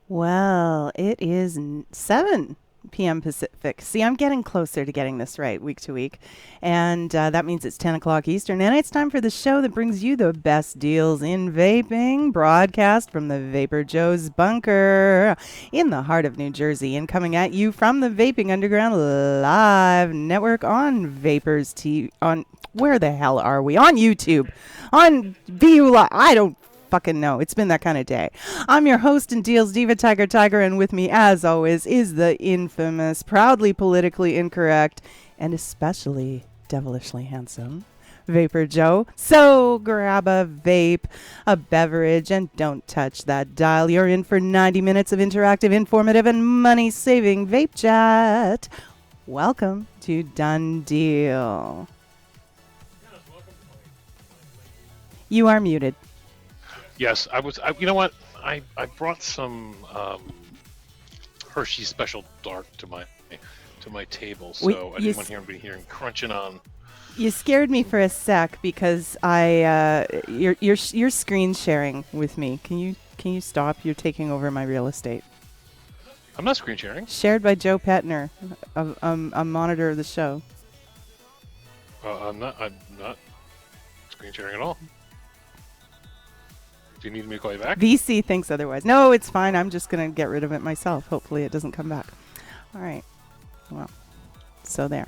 Well, it is 7 p.m. Pacific. See, I'm getting closer to getting this right week to week. And that means it's 10 o'clock Eastern. And it's time for the show that brings you the best deals in vaping, broadcast from the VaporJoe's bunker in the heart of New Jersey. And coming at you from the Vaping Underground Live Network on Vapors TV. On where the hell are we? On YouTube. On VU Live. I don't fucking know. It's been that kind of day. I'm your host and deals diva TygerTyger, and with me, as always, is the infamous, proudly politically incorrect, and especially devilishly handsome VaporJoe. So grab a vape, a beverage, and don't touch that dial. You're in for 90 minutes of interactive, informative, and money-saving vape chat. Welcome to DoneDeal. You are muted. Yes, you know what? I brought some Hershey Special Dark to my table, so I didn't want to be hearing crunching on. You scared me for a sec because you're screen sharing with me. Can you stop? You're taking over my real estate. I'm not screen sharing. Shared by Joe Petner, a monitor of the show. I'm not screen sharing at all. Do you need me to call you back? VC thinks otherwise. No, it's fine. I'm just going to get rid of it myself. Hopefully it doesn't come back. All right. Well, so there.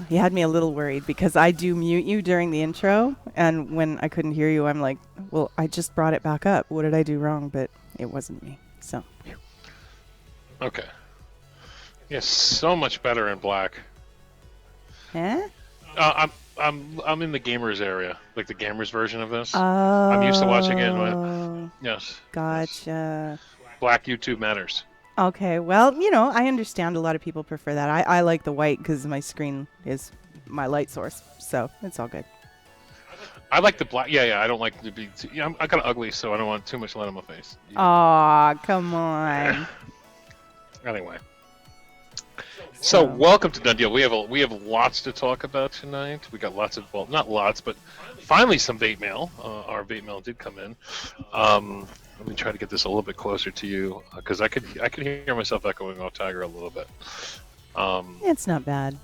You had me a little worried because I do mute you during the intro. And when I couldn't hear you, I'm like, well, I just brought it back up. What did I do wrong? But it wasn't me. So. Okay. Yeah, so much better in black. Huh? I'm in the gamers area, like the gamers version of this. Oh. I'm used to watching it. Yes. Gotcha. Black YouTube matters. Okay. Well, I understand a lot of people prefer that. I like the white because my screen is my light source, so it's all good. I like the black. Yeah. I don't like to be. I'm kind of ugly, so I don't want too much light on my face. Aw, come on. Anyway. So welcome to DoneDeal. We have lots to talk about tonight. We got lots of, well, not lots, but finally some vape mail. Our vape mail did come in. Let me try to get this a little bit closer to you because I could hear myself echoing off Tiger a little bit. It's not bad.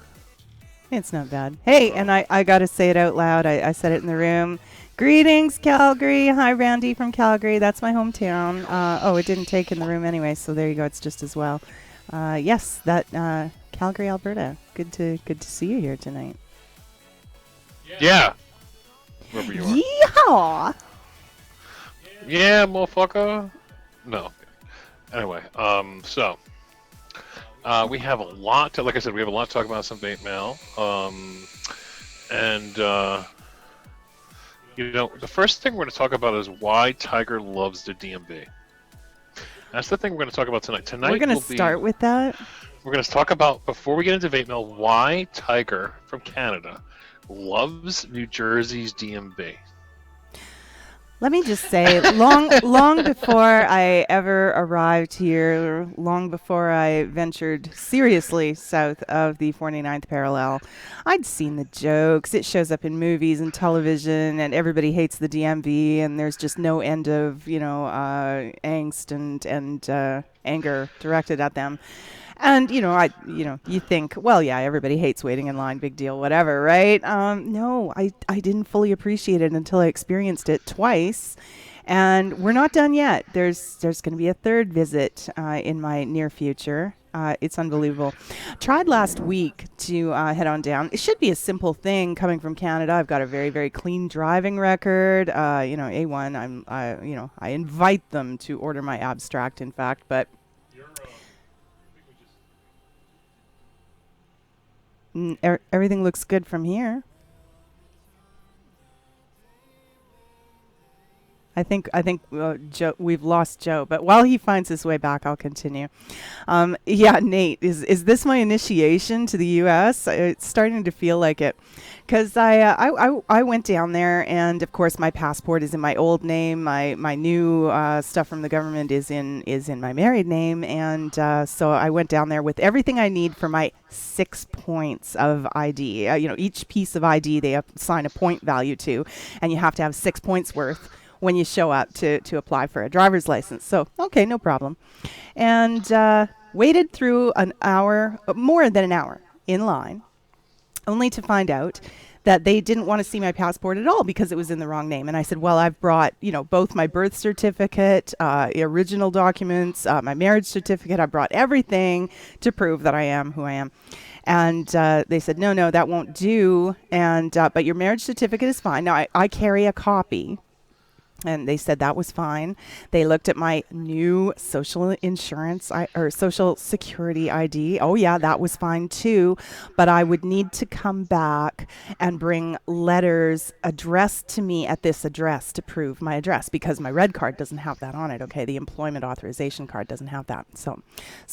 It's not bad. Hey, and I got to say it out loud. I said it in the room. Greetings, Calgary. Hi, Randy from Calgary. That's my hometown. It didn't take in the room anyway, so there you go. It's just as well. Yes, that Calgary, Alberta. Good to see you here tonight. Yeah. Wherever you are. Yeehaw! Yeah, motherfucker. No. Anyway, so we have a lot to, like I said, we have a lot to talk about some vape mail. The first thing we're going to talk about is why Tiger loves the DMV. That's the thing we're going to talk about tonight. We're going to start with that. We're going to talk about, before we get into vape mail, why Tiger from Canada loves New Jersey's DMV. Let me just say, long before I ever arrived here, long before I ventured seriously south of the 49th parallel, I'd seen the jokes. It shows up in movies and television, and everybody hates the DMV, and there's just no end of, angst and anger directed at them. And, you think, well, yeah, everybody hates waiting in line, big deal, whatever, right? No, I didn't fully appreciate it until I experienced it twice. And we're not done yet. There's going to be a third visit in my near future. It's unbelievable. Tried last week to head on down. It should be a simple thing coming from Canada. I've got a very, very clean driving record. A1. I invite them to order my abstract, in fact, but everything looks good from here. I think Joe, we've lost Joe, but while he finds his way back, I'll continue. Yeah, Nate, is this my initiation to the U.S.? It's starting to feel like it, because I went down there, and of course my passport is in my old name. My new stuff from the government is in my married name, and so I went down there with everything I need for my 6 points of ID. Each piece of ID they assign a point value to, and you have to have 6 points worth. when you show up to apply for a driver's license. So, okay, no problem. And waited through an hour, more than an hour in line, only to find out that they didn't want to see my passport at all because it was in the wrong name. And I said, well, I've brought, both my birth certificate, original documents, my marriage certificate. I brought everything to prove that I am who I am. And they said, no, that won't do. And but your marriage certificate is fine. Now, I carry a copy. And they said that was fine. They looked at my new social insurance or social security ID. Oh, yeah, that was fine too. But I would need to come back and bring letters addressed to me at this address to prove my address, because my red card doesn't have that on it. Okay, the employment authorization card doesn't have that. So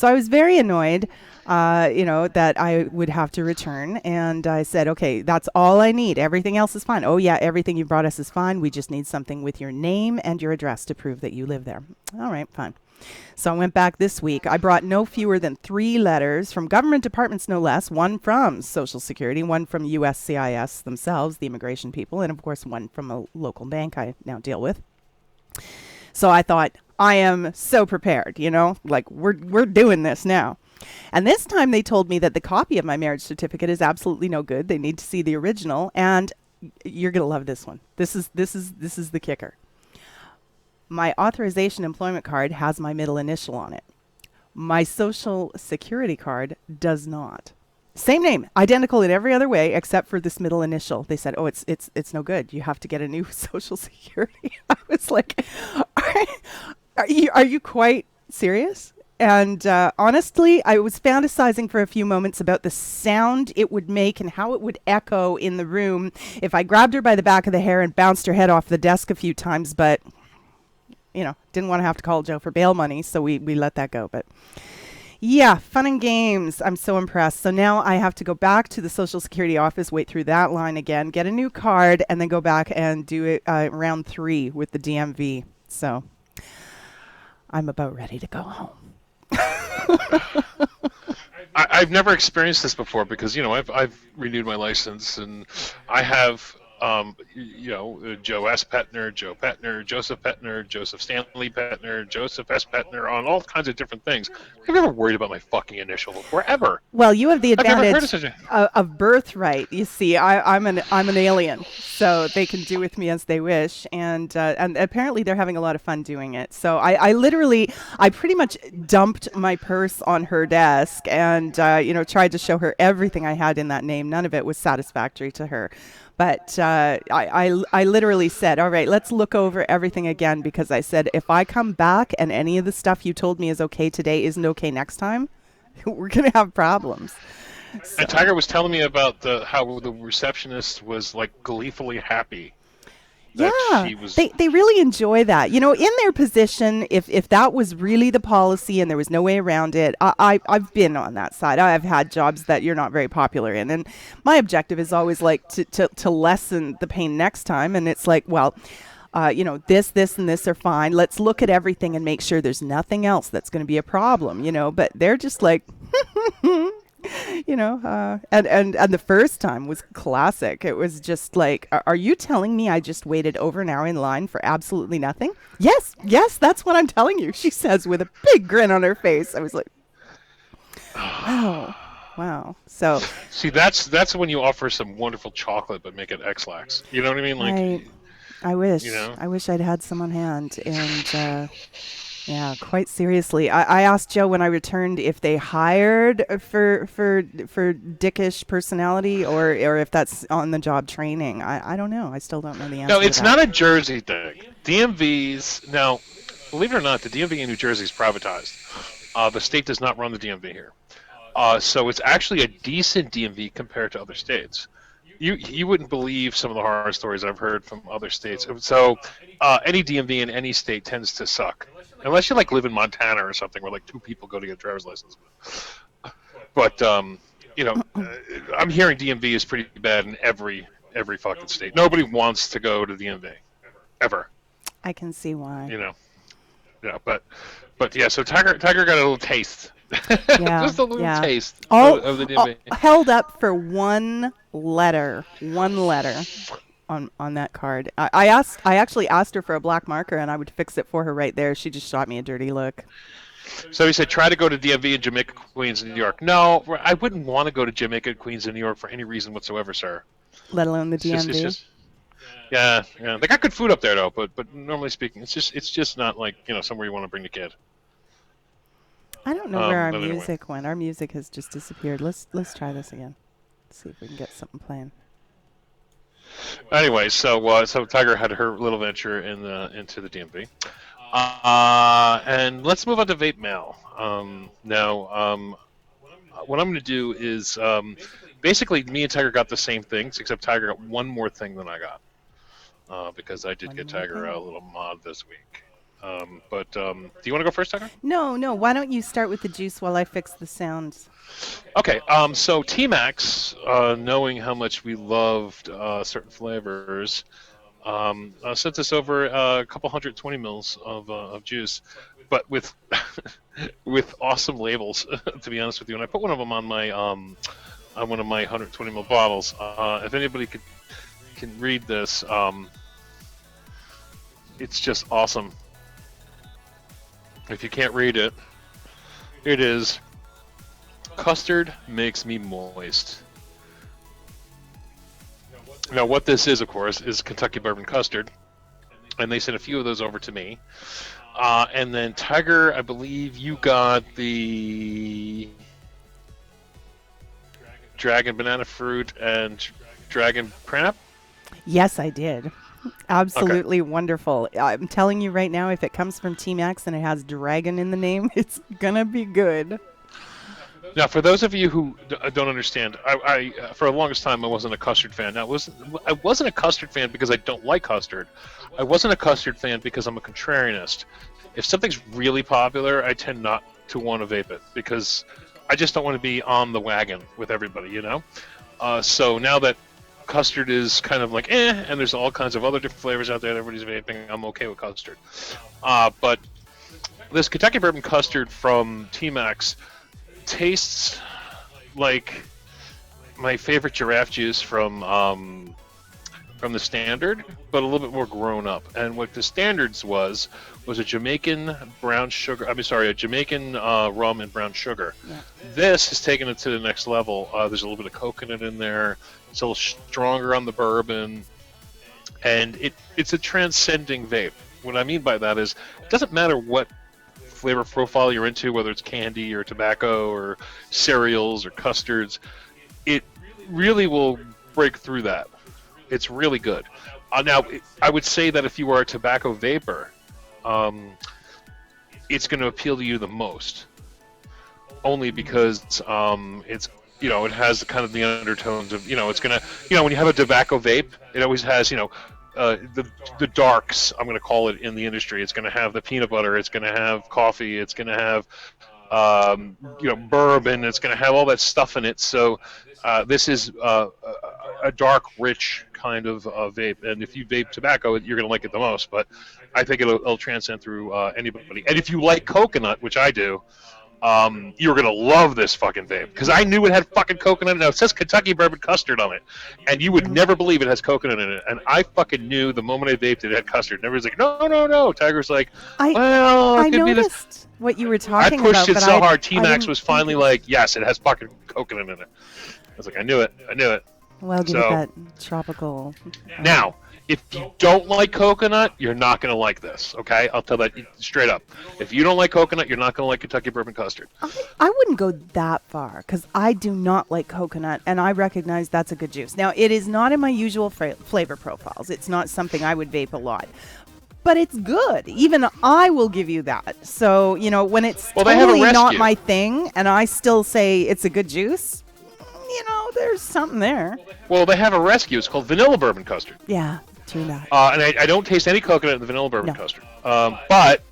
I was very annoyed, that I would have to return. And I said, okay, that's all I need. Everything else is fine. Oh, yeah, everything you brought us is fine. We just need something with your name and your address to prove that you live there. All right, fine. So I went back this week. I brought no fewer than 3 letters from government departments, no less. One from Social Security, one from USCIS themselves, the immigration people, and of course one from a local bank I now deal with. So I thought, I am so prepared, like we're doing this now. And this time they told me that the copy of my marriage certificate is absolutely no good. They need to see the original, and you're going to love this one. This is the kicker. My authorization employment card has my middle initial on it. My social security card does not. Same name, identical in every other way except for this middle initial. They said, "Oh, it's no good. You have to get a new social security." I was like, "Are you quite serious?" And honestly, I was fantasizing for a few moments about the sound it would make and how it would echo in the room if I grabbed her by the back of the hair and bounced her head off the desk a few times. But, didn't want to have to call Joe for bail money, so we let that go. But yeah, fun and games. I'm so impressed. So now I have to go back to the Social Security office, wait through that line again, get a new card, and then go back and do it round 3 with the DMV. So I'm about ready to go home. I've never experienced this before because I've renewed my license and I have Joe S. Petner, Joe Petner, Joseph Petner, Joseph Stanley Petner, Joseph S. Petner on all kinds of different things. I've never worried about my fucking initial forever. Well, you have the advantage of birthright. You see, I'm an alien, so they can do with me as they wish, and apparently they're having a lot of fun doing it. So I pretty much dumped my purse on her desk and tried to show her everything I had in that name. None of it was satisfactory to her. But I literally said, all right, let's look over everything again, because I said, if I come back and any of the stuff you told me is okay today isn't okay next time, we're going to have problems. So. And Tiger was telling me about how the receptionist was like gleefully happy. Yeah, they really enjoy that. In their position, if that was really the policy and there was no way around it, I've been on that side. I've had jobs that you're not very popular in. And my objective is always like to lessen the pain next time. And it's like, well, this, and this are fine. Let's look at everything and make sure there's nothing else that's going to be a problem, But they're just like... and the first time was classic. It was just like, are you telling me I just waited over an hour in line for absolutely nothing? Yes, that's what I'm telling you, she says with a big grin on her face. I was like, wow. So see, that's when you offer some wonderful chocolate but make it X-Lax. You know what I mean? Like, I wish I'd had some on hand. And yeah, quite seriously. I asked Joe when I returned if they hired for dickish personality or if that's on the job training. I don't know. I still don't know the answer. No, it's not a Jersey thing. DMVs now, believe it or not, the DMV in New Jersey is privatized. The state does not run the DMV here, so it's actually a decent DMV compared to other states. You wouldn't believe some of the horror stories I've heard from other states. So any DMV in any state tends to suck. Unless you live in Montana or something where 2 people go to get a driver's license. But I'm hearing DMV is pretty bad in every fucking state. Nobody wants to go to DMV ever. I can see why. Yeah, but yeah. So Tiger got a little taste. Yeah, just a little taste of the DMV. Held up for one letter on that card. I actually asked her for a black marker, and I would fix it for her right there. She just shot me a dirty look. So he said, try to go to DMV and Jamaica, Queens, and New York. No, I wouldn't want to go to Jamaica, Queens, and New York for any reason whatsoever, sir. Let alone the DMV. Yeah. They got good food up there, though. But normally speaking, it's just not like somewhere you want to bring the kid. I don't know where our music went. Our music has just disappeared. Let's try this again. See if we can get something playing. Anyway, so Tiger had her little venture into the DMV, and let's move on to vape mail. Now, what I'm going to do is basically me and Tiger got the same things, except Tiger got one more thing than I got because I did get Tiger a little mod this week. But do you want to go first, Tiger? No. Why don't you start with the juice while I fix the sounds? Okay. So T-Max, knowing how much we loved certain flavors, sent us over a couple 120 mils of juice, but with with awesome labels. To be honest with you, and I put one of them on my on one of my 120 ml bottles. If anybody can read this, it's just awesome. If you can't read it, it is custard makes me moist. Now, what this is, of course, is Kentucky bourbon custard, and they sent a few of those over to me. And then Tiger, I believe you got the dragon banana fruit and dragon cranap. Yes, I did. Absolutely wonderful. I'm telling you right now, if it comes from T-Max and it has dragon in the name, it's gonna be good. Now, for those of you who don't understand, I for the longest time I wasn't a custard fan. Now, I wasn't a custard fan because I don't like custard. I wasn't a custard fan because I'm a contrarianist. If something's really popular, I tend not to want to vape it because I just don't want to be on the wagon with everybody, So now that custard is kind of like and there's all kinds of other different flavors out there that everybody's vaping, I'm okay with custard. But this Kentucky bourbon custard from T-Max tastes like my favorite giraffe juice from the standard, but a little bit more grown up. And what the standards was a Jamaican brown sugar. A Jamaican rum and brown sugar. Yeah. This has taken it to the next level. There's a little bit of coconut in there. It's a little stronger on the bourbon, and it's a transcending vape. What I mean by that is, it doesn't matter what flavor profile you're into, whether it's candy or tobacco or cereals or custards, it really will break through that. It's really good. Now, I would say that if you are a tobacco vapor, it's going to appeal to you the most, only because it's it has kind of the undertones of it's gonna when you have a tobacco vape, it always has the darks, I'm going to call it in the industry. It's going to have the peanut butter. It's going to have coffee. It's going to have bourbon. It's going to have all that stuff in it. So this is a dark, rich kind of vape. And if you vape tobacco, you're going to like it the most. But I think it'll transcend through anybody. And if you like coconut, which I do, you're going to love this fucking vape. Because I knew it had fucking coconut. Now, it says Kentucky bourbon custard on it. And you would never believe it has coconut in it. And I fucking knew the moment I vaped it had custard. And everybody's like, no. Tiger's like, I noticed what you were talking about. I pushed it so hard, T-Max was finally like, yes, it has fucking coconut in it. I was like, I knew it. Well, give it that tropical. Now, if you don't like coconut, you're not going to like this, okay? I'll tell that straight up. If you don't like coconut, you're not going to like Kentucky bourbon custard. I wouldn't go that far because I do not like coconut, and I recognize that's a good juice. Now, it is not in my usual flavor profiles. It's not something I would vape a lot. But it's good. Even I will give you that. So, when it's totally not my thing, and I still say it's a good juice, there's something there. Well, they have a rescue. It's called vanilla bourbon custard. Yeah, true that. And I don't taste any coconut in the vanilla bourbon custard. But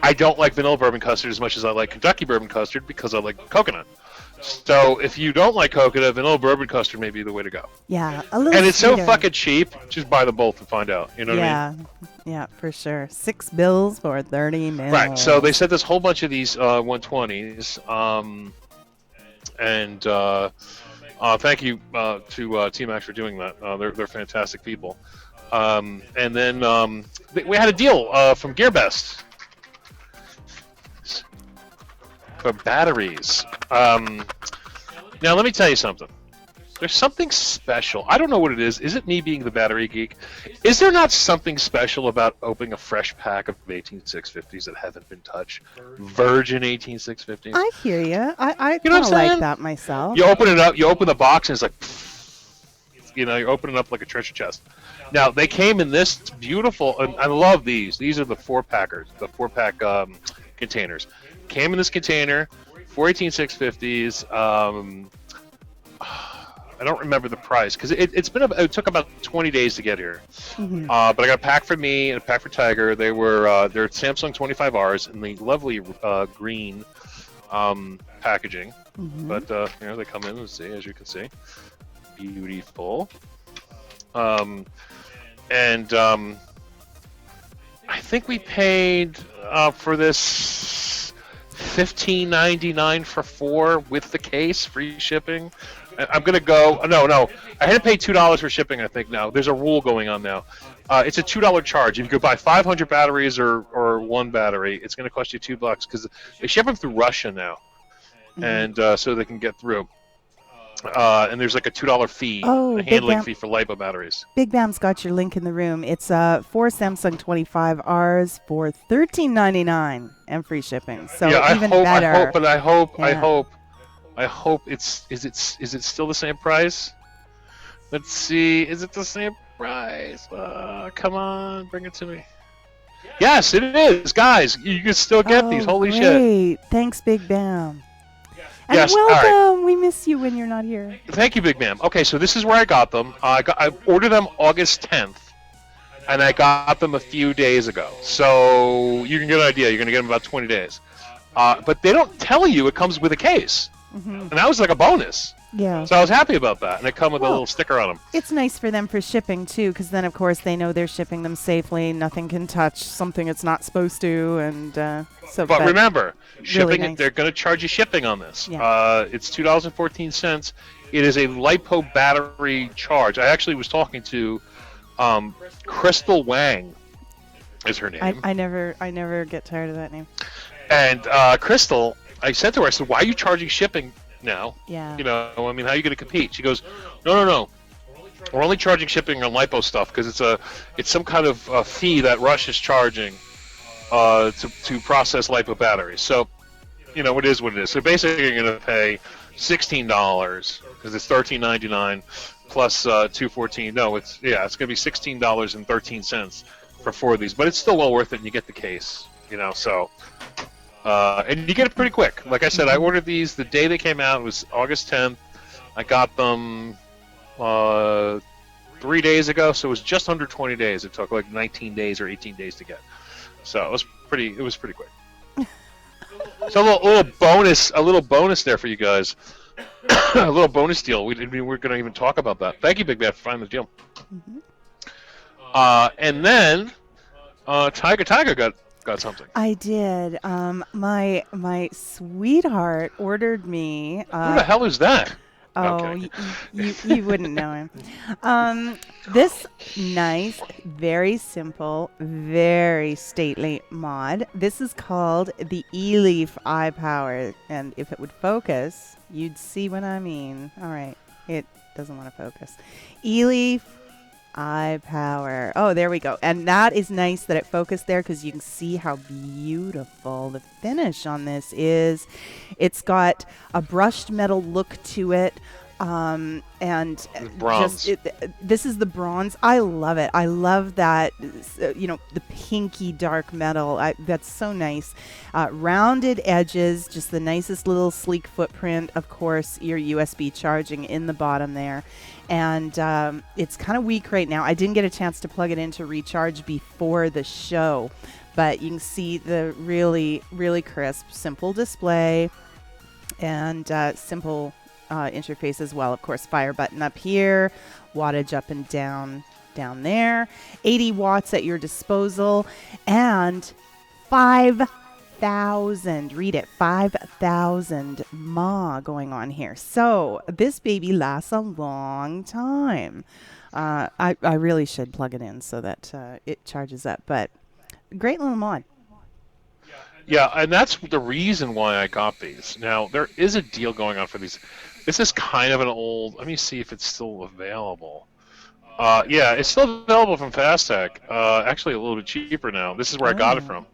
I don't like vanilla bourbon custard as much as I like Kentucky bourbon custard because I like coconut. So if you don't like coconut, vanilla bourbon custard may be the way to go. Yeah, a little. And it's so fucking cheap. Just buy them both and find out. You know what I mean? Yeah, for sure. $6 for 30 mils. Right. So they sent us a whole bunch of these 120s. Thank you to T-Max for doing that. They're fantastic people. And then we had a deal from GearBest for batteries. Now, let me tell you something. There's something special. I don't know what it is. Is it me being the battery geek? Is there not something special about opening a fresh pack of 18650s that haven't been touched? Virgin 18650s? I hear you. I You know kind what of I'm like saying? that myself. You open it up, you open the box, and it's like, you open it up like a treasure chest. Now, they came in this beautiful, and I love these. These are the 4-packers, the 4-pack containers. Came in this container, 4 18650s. I don't remember the price because it took about 20 days to get here. Mm-hmm. But I got a pack for me and a pack for Tiger. They're Samsung 25Rs in the lovely green packaging. Mm-hmm. But they come in, as you can see, beautiful. And I think we paid for this $15.99 for 4 with the case, free shipping. I'm gonna go. No. I had to pay $2 for shipping. I think now there's a rule going on now. It's a $2 charge. If you go buy 500 batteries or 1 battery, it's gonna cost you $2 because they ship them through Russia now, Mm-hmm. and so they can get through. And there's like a $2 fee, Oh, a handling fee for LiPo batteries. Big Bam's got your link in the room. It's 4 Samsung 25Rs for $13.99 and free shipping. So yeah, even better. I hope is it still the same price? Let's see. Is it the same price? Come on, bring it to me. Yes, it is, guys. You can still get these. Holy shit! Thanks, Big Bam. And Yes, all welcome. right. We miss you when you're not here. Thank you, Big Ma'am. Okay, so this is where I got them. I ordered them August 10th, and I got them a few days ago. So you can get an idea. You're going to get them about 20 days. But they don't tell you it comes with a case. Mm-hmm. And that was like a bonus. Yeah. So I was happy about that. And they come with a little sticker on them. It's nice for them for shipping, too, because then, of course, they know they're shipping them safely. Nothing can touch something it's not supposed to. And so. But remember, shipping, nice. they're going to charge you shipping on this. Yeah. It's $2.14. It is a LiPo battery charge. I actually was talking to Crystal Wang is her name. I never get tired of that name. And Crystal, I said to her, I said, why are you charging shipping now? Yeah. How are you going to compete? She goes, no. We're only charging shipping on LiPo stuff because it's some kind of fee that Russia's charging to process LiPo batteries. So, it is what it is. So basically, you're going to pay $16 because it's $13.99 plus $2.14. No, it's going to be $16.13 for 4 of these, but it's still well worth it, and you get the case. So. And you get it pretty quick. Like I said, I ordered these the day they came out. It was August 10th. I got them 3 days ago, so it was just under 20 days. It took like 19 days or 18 days to get. So it was pretty quick. So a little bonus there for you guys. A little bonus deal. We're going to even talk about that. Thank you, Big Bad, for finding the deal. Mm-hmm. And then TygerTyger got something. I did. My sweetheart ordered me. Who the hell is that? Oh, Okay. you wouldn't know him. This nice, very simple, very stately mod. This is called the E-Leaf Eye Power, and if it would focus, you'd see what I mean. All right, it doesn't want to focus. E-Leaf Eye Power. Oh, there we go. And that is nice that it focused there because you can see how beautiful the finish on this is. It's got a brushed metal look to it. And bronze. This is the bronze. I love it. I love that, the pinky dark metal. That's so nice. Rounded edges, just the nicest little sleek footprint. Of course, your USB charging in the bottom there. And it's kind of weak right now. I didn't get a chance to plug it in to recharge before the show, but you can see the really, really crisp, simple display and simple interface as well. Of course, fire button up here, wattage up and down there, 80 watts at your disposal, and 5,000, read it, 5,000 mAh going on here. So this baby lasts a long time. I really should plug it in so that it charges up. But great little mod. Yeah, and that's the reason why I got these. Now, there is a deal going on for these. This is kind of an old. Let me see if it's still available. Yeah, it's still available from Fastech. Actually, a little bit cheaper now. This is where I got it from.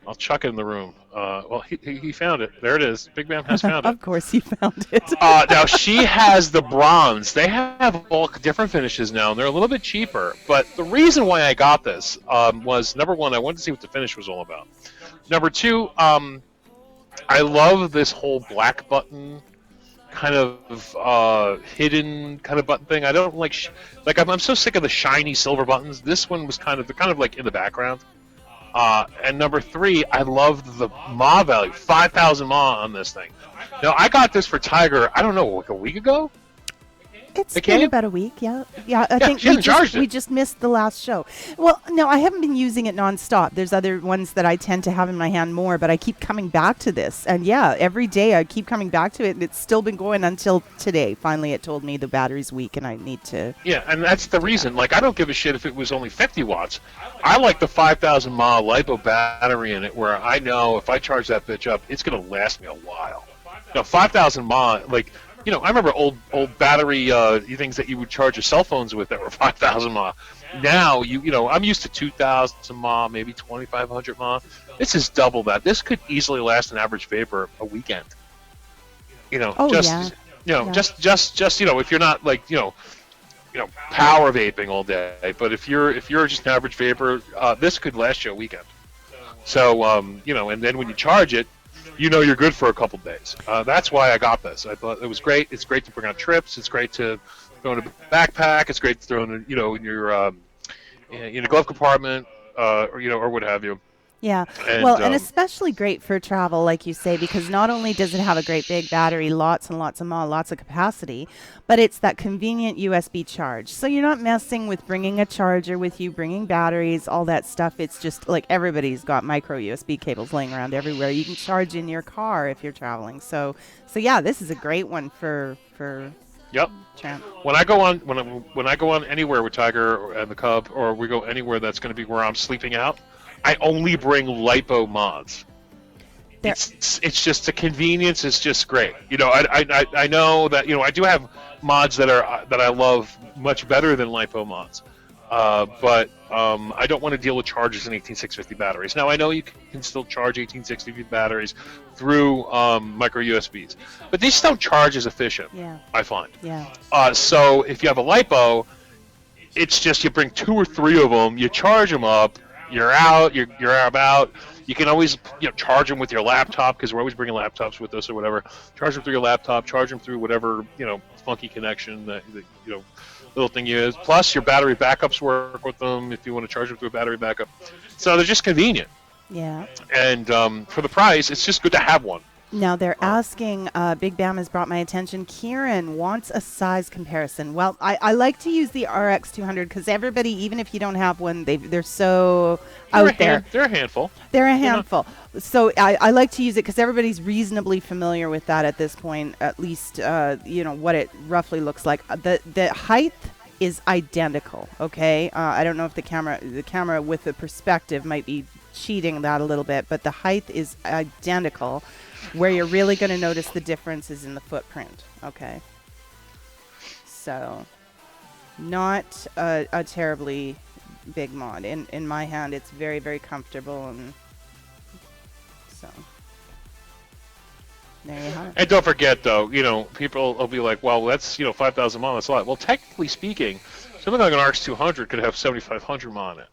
I'll chuck it in the room. Well, he found it. There it is. Big Bam has found it. Of course he found it. Now, she has the bronze. They have all different finishes now, and they're a little bit cheaper. But the reason why I got this was, number one, I wanted to see what the finish was all about. Number two, I love this whole black button kind of hidden kind of button thing. I don't like I'm so sick of the shiny silver buttons. This one was kind of like in the background. And number three, I loved the mAh value, 5,000 mAh on this thing. Now, I got this for Tiger, I don't know, like a week ago? It's been about a week, yeah. I think we just missed the last show. Well, no, I haven't been using it nonstop. There's other ones that I tend to have in my hand more, but I keep coming back to this. And yeah, every day I keep coming back to it, and it's still been going until today. Finally, it told me the battery's weak and I need to... Yeah, and that's the reason. Like, I don't give a shit if it was only 50 watts. I like the 5,000 mAh LiPo battery in it, where I know if I charge that bitch up, it's going to last me a while. Now, 5,000 mAh, like... You know, I remember old battery things that you would charge your cell phones with that were 5,000 mAh. Now, you know, I'm used to 2,000 mAh, maybe 2,500 mAh. This is double that. This could easily last an average vapor a weekend. You know, just you know, if you're not like you know, power vaping all day, but if you're just an average vapor, this could last you a weekend. So you know, and then when you charge it, you know you're good for a couple days. That's why I got this. I thought it was great. It's great to bring on trips. It's great to throw in a backpack. It's great to throw in, you know, in your glove compartment, or you know, or what have you. Yeah, and especially great for travel, like you say, because not only does it have a great big battery, lots and lots of mAh, lots of capacity, but it's that convenient USB charge. So you're not messing with bringing a charger with you, bringing batteries, all that stuff. It's just like everybody's got micro USB cables laying around everywhere. You can charge in your car if you're traveling. So yeah, this is a great one for Yep. Champ. When I go on anywhere with Tiger and the Cub, or we go anywhere that's going to be where I'm sleeping out, I only bring LiPo mods. It's just the convenience is just great. You know, I know that, you know, I do have mods that I love much better than LiPo mods, but I don't want to deal with charges in 18650 batteries. Now I know you can still charge 18650 batteries through micro USBs, but these don't charge as efficient. Yeah. I find. Yeah. So if you have a LiPo, it's just you bring 2 or 3 of them, you charge them up. You're out. You're about. You can always charge them with your laptop, because we're always bringing laptops with us or whatever. Charge them through your laptop. Charge them through whatever funky connection that little thing you use. Plus your battery backups work with them if you want to charge them through a battery backup. So they're just convenient. Yeah. And for the price, it's just good to have one. Now they're asking, Big Bam has brought my attention, Kieran wants a size comparison. Well, I like to use the RX200 because everybody, even if you don't have one, they're so out there. They're a handful. They're a handful. So I like to use it because everybody's reasonably familiar with that at this point, at least, what it roughly looks like. The height is identical, okay? I don't know if the camera with the perspective might be cheating that a little bit, but the height is identical. Where you're really going to notice the difference is in the footprint, okay? So, not a terribly big mod. In my hand, it's very, very comfortable, and so there you have it. And don't forget, though, people will be like, well, that's, 5,000 mAh, that's a lot. Well, technically speaking, something like an RX200 could have 7,500 mAh in it.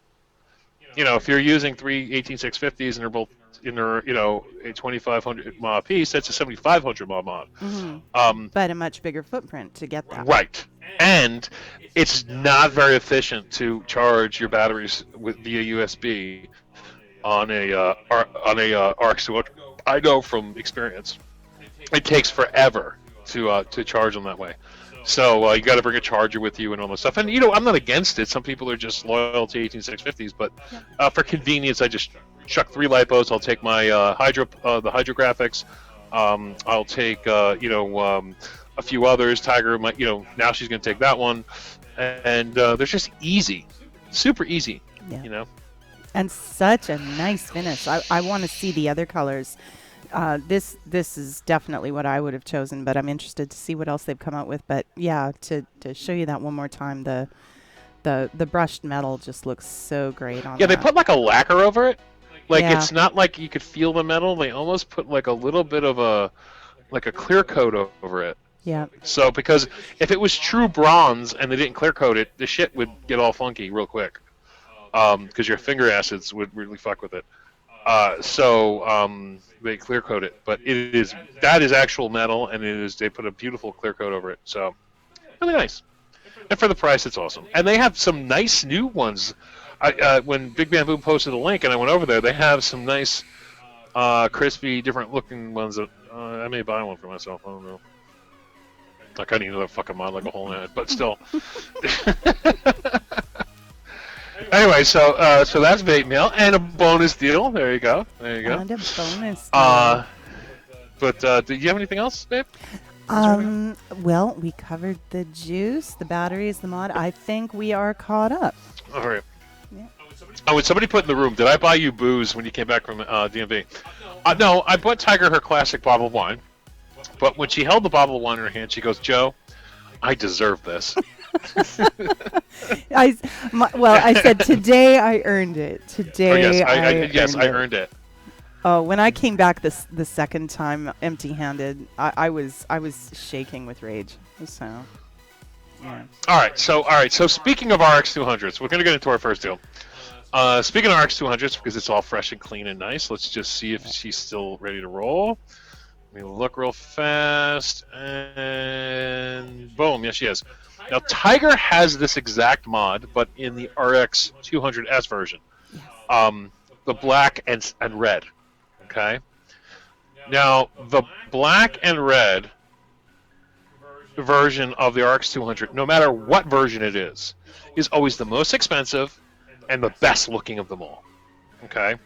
If you're using 3 18650s and they're both in their, a 2,500 mAh piece, that's a 7,500 mAh mod. Mm-hmm. But a much bigger footprint to get that. Right. And it's not very efficient to charge your batteries via USB on a RX200. I know from experience. It takes forever to charge them that way. So you got to bring a charger with you and all this stuff. And I'm not against it. Some people are just loyal to 18650s, but for convenience, I just chuck 3 LiPos. I'll take my the hydrographics. I'll take a few others. Tiger might now she's going to take that one, and they're just easy, super easy. Yeah. You know. And such a nice finish. I want to see the other colors. This is definitely what I would have chosen, but I'm interested to see what else they've come out with. But yeah, to show you that one more time, the brushed metal just looks so great on Yeah, that. they put like a lacquer over it. Like Yeah. it's not like you could feel the metal. They almost put like a little bit of a clear coat over it. Yeah. So because if it was true bronze and they didn't clear coat it, the shit would get all funky real quick. Because your finger acids would really fuck with it. So they clear coat it, but that is actual metal, and they put a beautiful clear coat over it. So really nice, and for the price, it's awesome. And they have some nice new ones. When Big Bamboo posted a link, and I went over there, they have some nice, crispy, different looking ones that I may buy one for myself. I don't know. Like I need another fucking mod like a hole in it, but still. Anyway, so that's Vape Mail and a bonus deal. There you go. There you go. And a bonus deal. But do you have anything else, babe? Well, we covered the juice, the batteries, the mod. I think we are caught up. All right. Yeah. Oh, and somebody put in the room, did I buy you booze when you came back from DMV? No, I bought Tiger her classic bottle of wine. But when she held the bottle of wine in her hand, she goes, "Joe, I deserve this." I said today I earned it. Today I earned it. Oh, when I came back the second time empty-handed, I was shaking with rage. So, yeah. All right. So speaking of RX200s, we're gonna get into our first deal. Speaking of RX200s, because it's all fresh and clean and nice, let's just see if she's still ready to roll. Let me look real fast, and boom, yes, she is. Now, Tiger has this exact mod, but in the RX200S version, the black and red. Okay. Now, the black and red version of the RX200, no matter what version it is always the most expensive and the best looking of them all. Okay.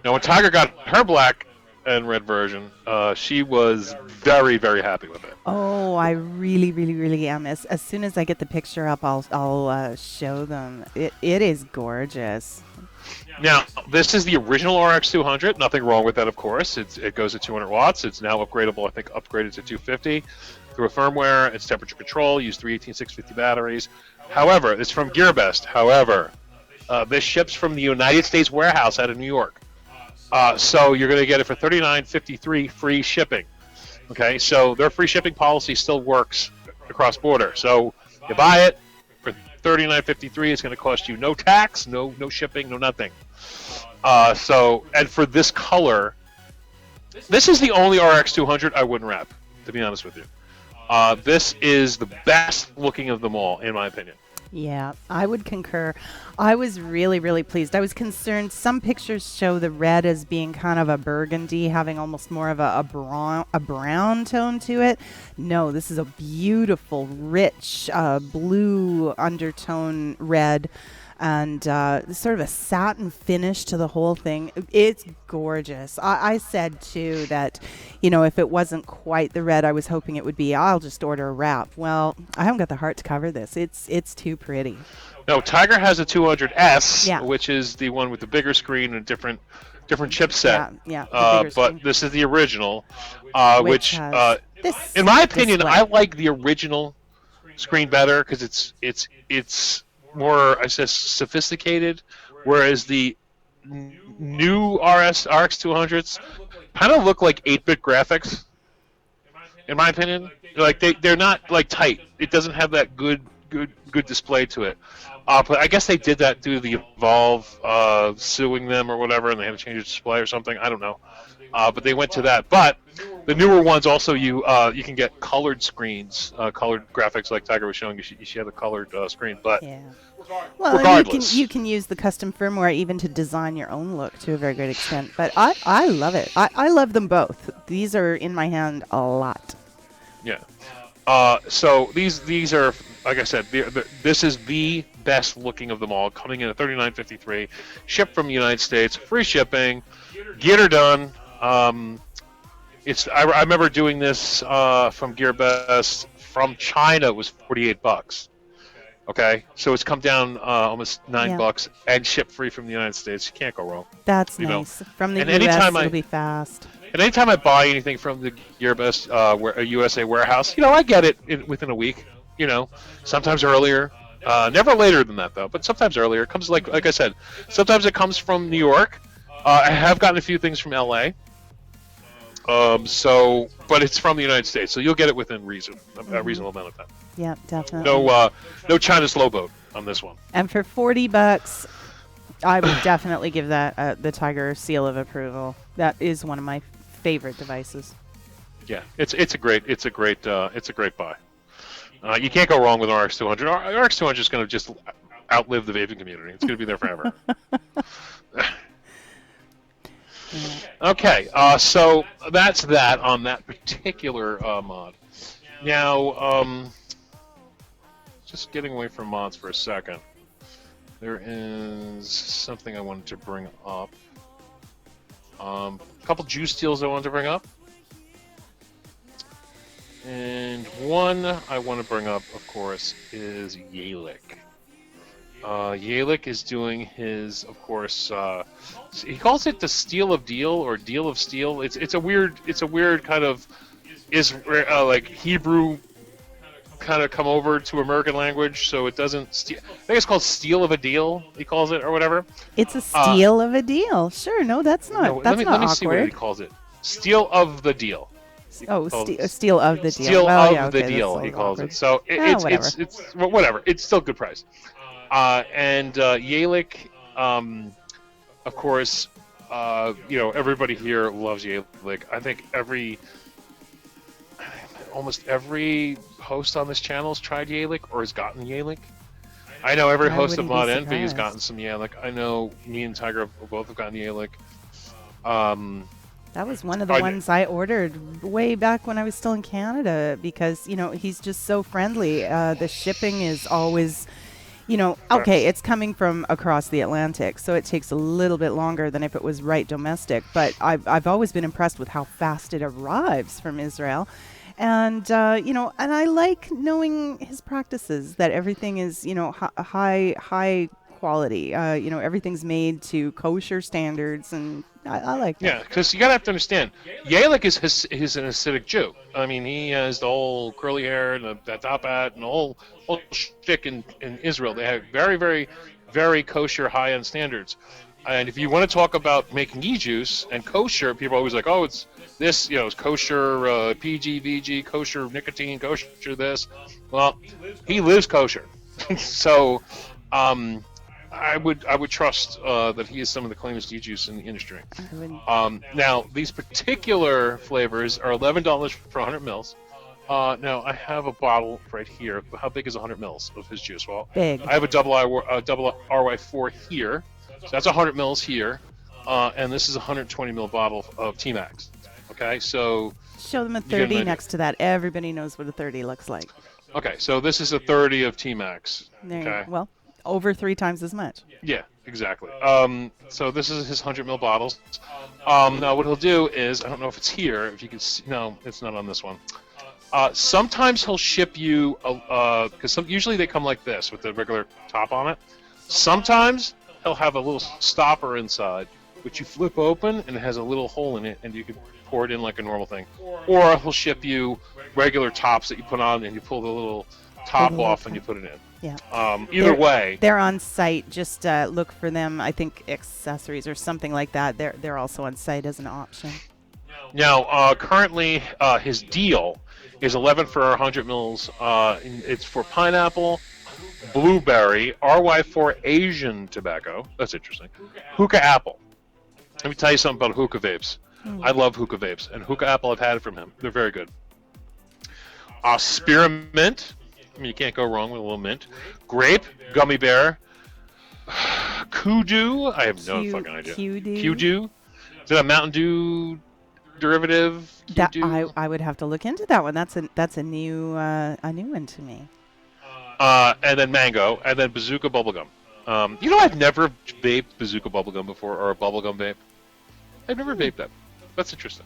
Now, when Tiger got her black and red version, she was very, very happy with it. Oh, I really, really, really am. As soon as I get the picture up, I'll show them. It is gorgeous. Now, this is the original RX200. Nothing wrong with that, of course. It goes at 200 watts. It's now upgradable, I think, upgraded to 250 through a firmware. It's temperature control. Use 318-650 batteries. However, it's from GearBest. However, this ships from the United States warehouse out of New York. So you're going to get it for $39.53 free shipping. Okay, so their free shipping policy still works across border. So you buy it for $39.53. It's going to cost you no tax, no shipping, no nothing. And for this color, this is the only RX200 I wouldn't wrap, to be honest with you. This is the best looking of them all, in my opinion. Yeah, I would concur. I was really, really pleased. I was concerned. Some pictures show the red as being kind of a burgundy, having almost more of a brown tone to it. No, this is a beautiful, rich blue undertone red, and sort of a satin finish to the whole thing. It's gorgeous. I said, too, that, if it wasn't quite the red I was hoping it would be, I'll just order a wrap. Well, I haven't got the heart to cover this. It's too pretty. No, Tiger has a 200S, Yeah. which is the one with the bigger screen and different chipset. Yeah. But this is the original, which has this in my opinion, display. I like the original screen better because it's more, I guess, sophisticated, whereas the new RX200s kind of look like 8-bit graphics. In my opinion, like they're not like tight. It doesn't have that good display to it. But I guess they did that due to the Evolve suing them or whatever, and they had to change the display or something. I don't know. But they went to that. But the newer ones also, you can get colored screens, colored graphics like Tiger was showing you. She had a colored screen. But Yeah. Well, regardless, you can use the custom firmware even to design your own look to a very great extent. But I love it. I love them both. These are in my hand a lot. Yeah. So these are, like I said, this is the best looking of them all, coming in at $39.53, shipped from the United States, free shipping, get her done. I remember doing this from GearBest from China. It was $48. Okay, so it's come down almost Yeah. $9 and shipped free from the United States. You can't go wrong. That's You know, nice. From the and U.S., it'll be fast. and anytime I buy anything from the Gearbest a USA warehouse, I get it within a week. Sometimes earlier, never later than that though. But sometimes earlier. It comes like I said. Sometimes it comes from New York. I have gotten a few things from LA. But it's from the United States, so you'll get it within reason, a reasonable amount of time. Yeah, definitely. No China slow boat on this one. And for $40, I would definitely give that the Tiger seal of approval. That is one of my favorite devices. Yeah, it's a great buy. You can't go wrong with an RX200. RX200 is going to just outlive the vaping community. It's going to be there forever. Okay, so that's that on that particular mod. Now, just getting away from mods for a second, there is something I wanted to bring up. A couple juice deals I wanted to bring up. And one I want to bring up, of course, is Yalik. Yalik is doing his, of course, he calls it the Steel of Deal or Deal of Steel. It's a weird kind of like Hebrew kind of come over to American language, so it doesn't. I think it's called Steel of a Deal. He calls it or whatever. It's a steal of a deal. Sure, no, that's not. No, that's not let me awkward. see what he calls it. Steel of the Deal. Oh, steel of the deal. Steel well, of yeah, the okay, deal, he calls awkward. it. So whatever. It's still good price. And Yalik, of course, everybody here loves Yalik. I think almost every host on this channel has tried Yalik or has gotten Yalik. I know every host of Mod Envy has gotten some Yalik. I know me and Tiger both have gotten Yalik. That was one of the ones I ordered way back when I was still in Canada because, he's just so friendly. The shipping is always, okay, it's coming from across the Atlantic, so it takes a little bit longer than if it was right domestic. But I've always been impressed with how fast it arrives from Israel. And, and I like knowing his practices, that everything is, high quality. Everything's made to kosher standards, and I like that. Yeah, because you gotta have to understand, Yalik he's an Hasidic Jew. I mean, he has the whole curly hair and the top hat and the whole shtick in Israel. They have very, very, very kosher, high-end standards. And if you want to talk about making e-juice and kosher, people are always like, oh, it's this, it's kosher PG, VG, kosher nicotine, kosher this. Well, he lives kosher, so. I would trust that he is some of the cleanest e-juice in the industry. Now, these particular flavors are $11 for 100 mils. Now, I have a bottle right here. How big is 100 mils of his juice? Well, big. I have a double RY4 here. So that's 100 mils here. And this is a 120 mil bottle of T-Max. Okay, so... Show them a 30 next to that. Everybody knows what a 30 looks like. Okay, so this is a 30 of T-Max. Okay. Well, over 3 times as much. Yeah, exactly. So this is his 100 ml bottles. Now what he'll do is, I don't know if it's here, if you can see, no, it's not on this one. Sometimes he'll ship you, because usually they come like this with the regular top on it. Sometimes he'll have a little stopper inside, which you flip open and it has a little hole in it, and you can pour it in like a normal thing. Or he'll ship you regular tops that you put on and you pull the little top off and you put it in. Yeah. Either way, they're on site. Just look for them. I think accessories or something like that. They're also on site as an option. Now, currently, his deal is 11 for 100 mils. It's for pineapple, blueberry, RY4 Asian tobacco. That's interesting. Hookah apple. Let me tell you something about hookah vapes. I love hookah vapes, and hookah apple I've had it from him. They're very good. Spearmint. I mean, you can't go wrong with a little mint. Grape, gummy bear, kudu. I have no fucking idea. Kudu. Is it a Mountain Dew derivative? That I would have to look into that one. That's a new one to me. And then mango, and then bazooka bubblegum. I've never vaped bazooka bubblegum before, or a bubblegum vape. I've never vaped that. That's interesting.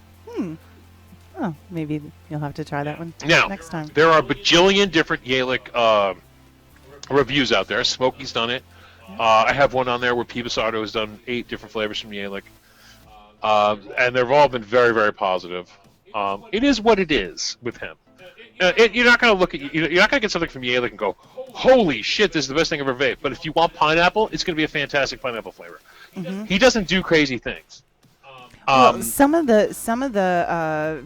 Oh, maybe you'll have to try that one now, next time. There are a bajillion different Yalik reviews out there. Smokey's done it. I have one on there where Pibasardo has done 8 different flavors from Yalick. And they've all been very, very positive. It is what it is with him. You're not going to look at you're not going to get something from Yalick and go, holy shit, this is the best thing I've ever vaped. But if you want pineapple, it's going to be a fantastic pineapple flavor. Mm-hmm. He doesn't do crazy things. Well, some of the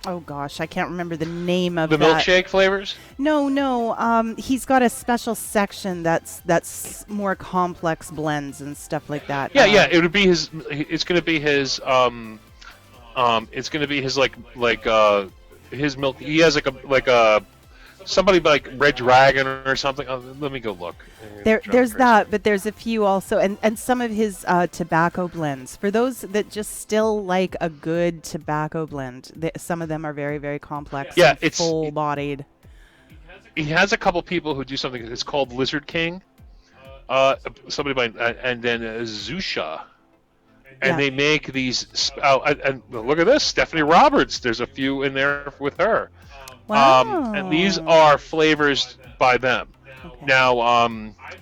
oh gosh, I can't remember the name of the that. milkshake flavors. No. He's got a special section that's more complex blends and stuff like that. Yeah. It would be his. It's going to be his. It's going to be his his milk. He has like a somebody like Red Dragon or something. Let me go look. There's that, but there's a few also, and some of his tobacco blends. For those that just still like a good tobacco blend, some of them are very, very complex. Yeah, and it's full-bodied. He has a couple people who do something. It's called Lizard King. Somebody by and then Zusha. And they make these. And look at this, Stephanie Roberts. There's a few in there with her. Wow. And these are flavors by them. Okay. Now,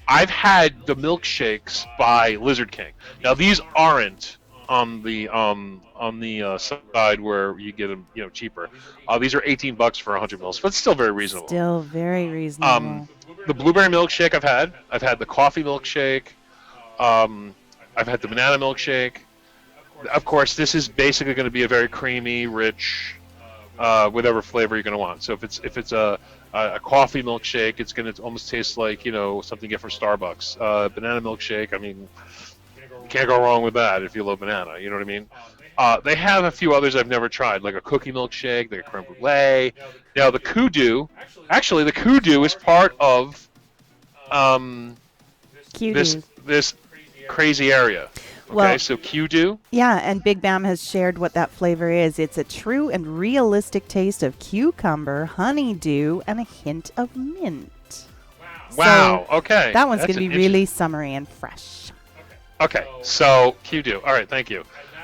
I've had the milkshakes by Lizard King. Now, these aren't on the side where you get them, cheaper. These are $18 for 100 mils, but still very reasonable. Still very reasonable. The blueberry milkshake I've had the coffee milkshake. I've had the banana milkshake. Of course, this is basically going to be a very creamy, rich, whatever flavor you're going to want. So if it's a coffee milkshake, it's going to almost taste like something you get from Starbucks. Banana milkshake, I mean, you can't go wrong with that if you love banana. You know what I mean? They have a few others I've never tried, like a cookie milkshake, like a creme brulee. Now the kudu, actually the kudu is part of this crazy area. Okay, Well, so kudu. Yeah, and Big Bam has shared what that flavor is. It's a true and realistic taste of cucumber, honeydew, and a hint of mint. Wow. So okay. that one's That's going to be really summery and fresh. Okay, so kudu. All right, thank you.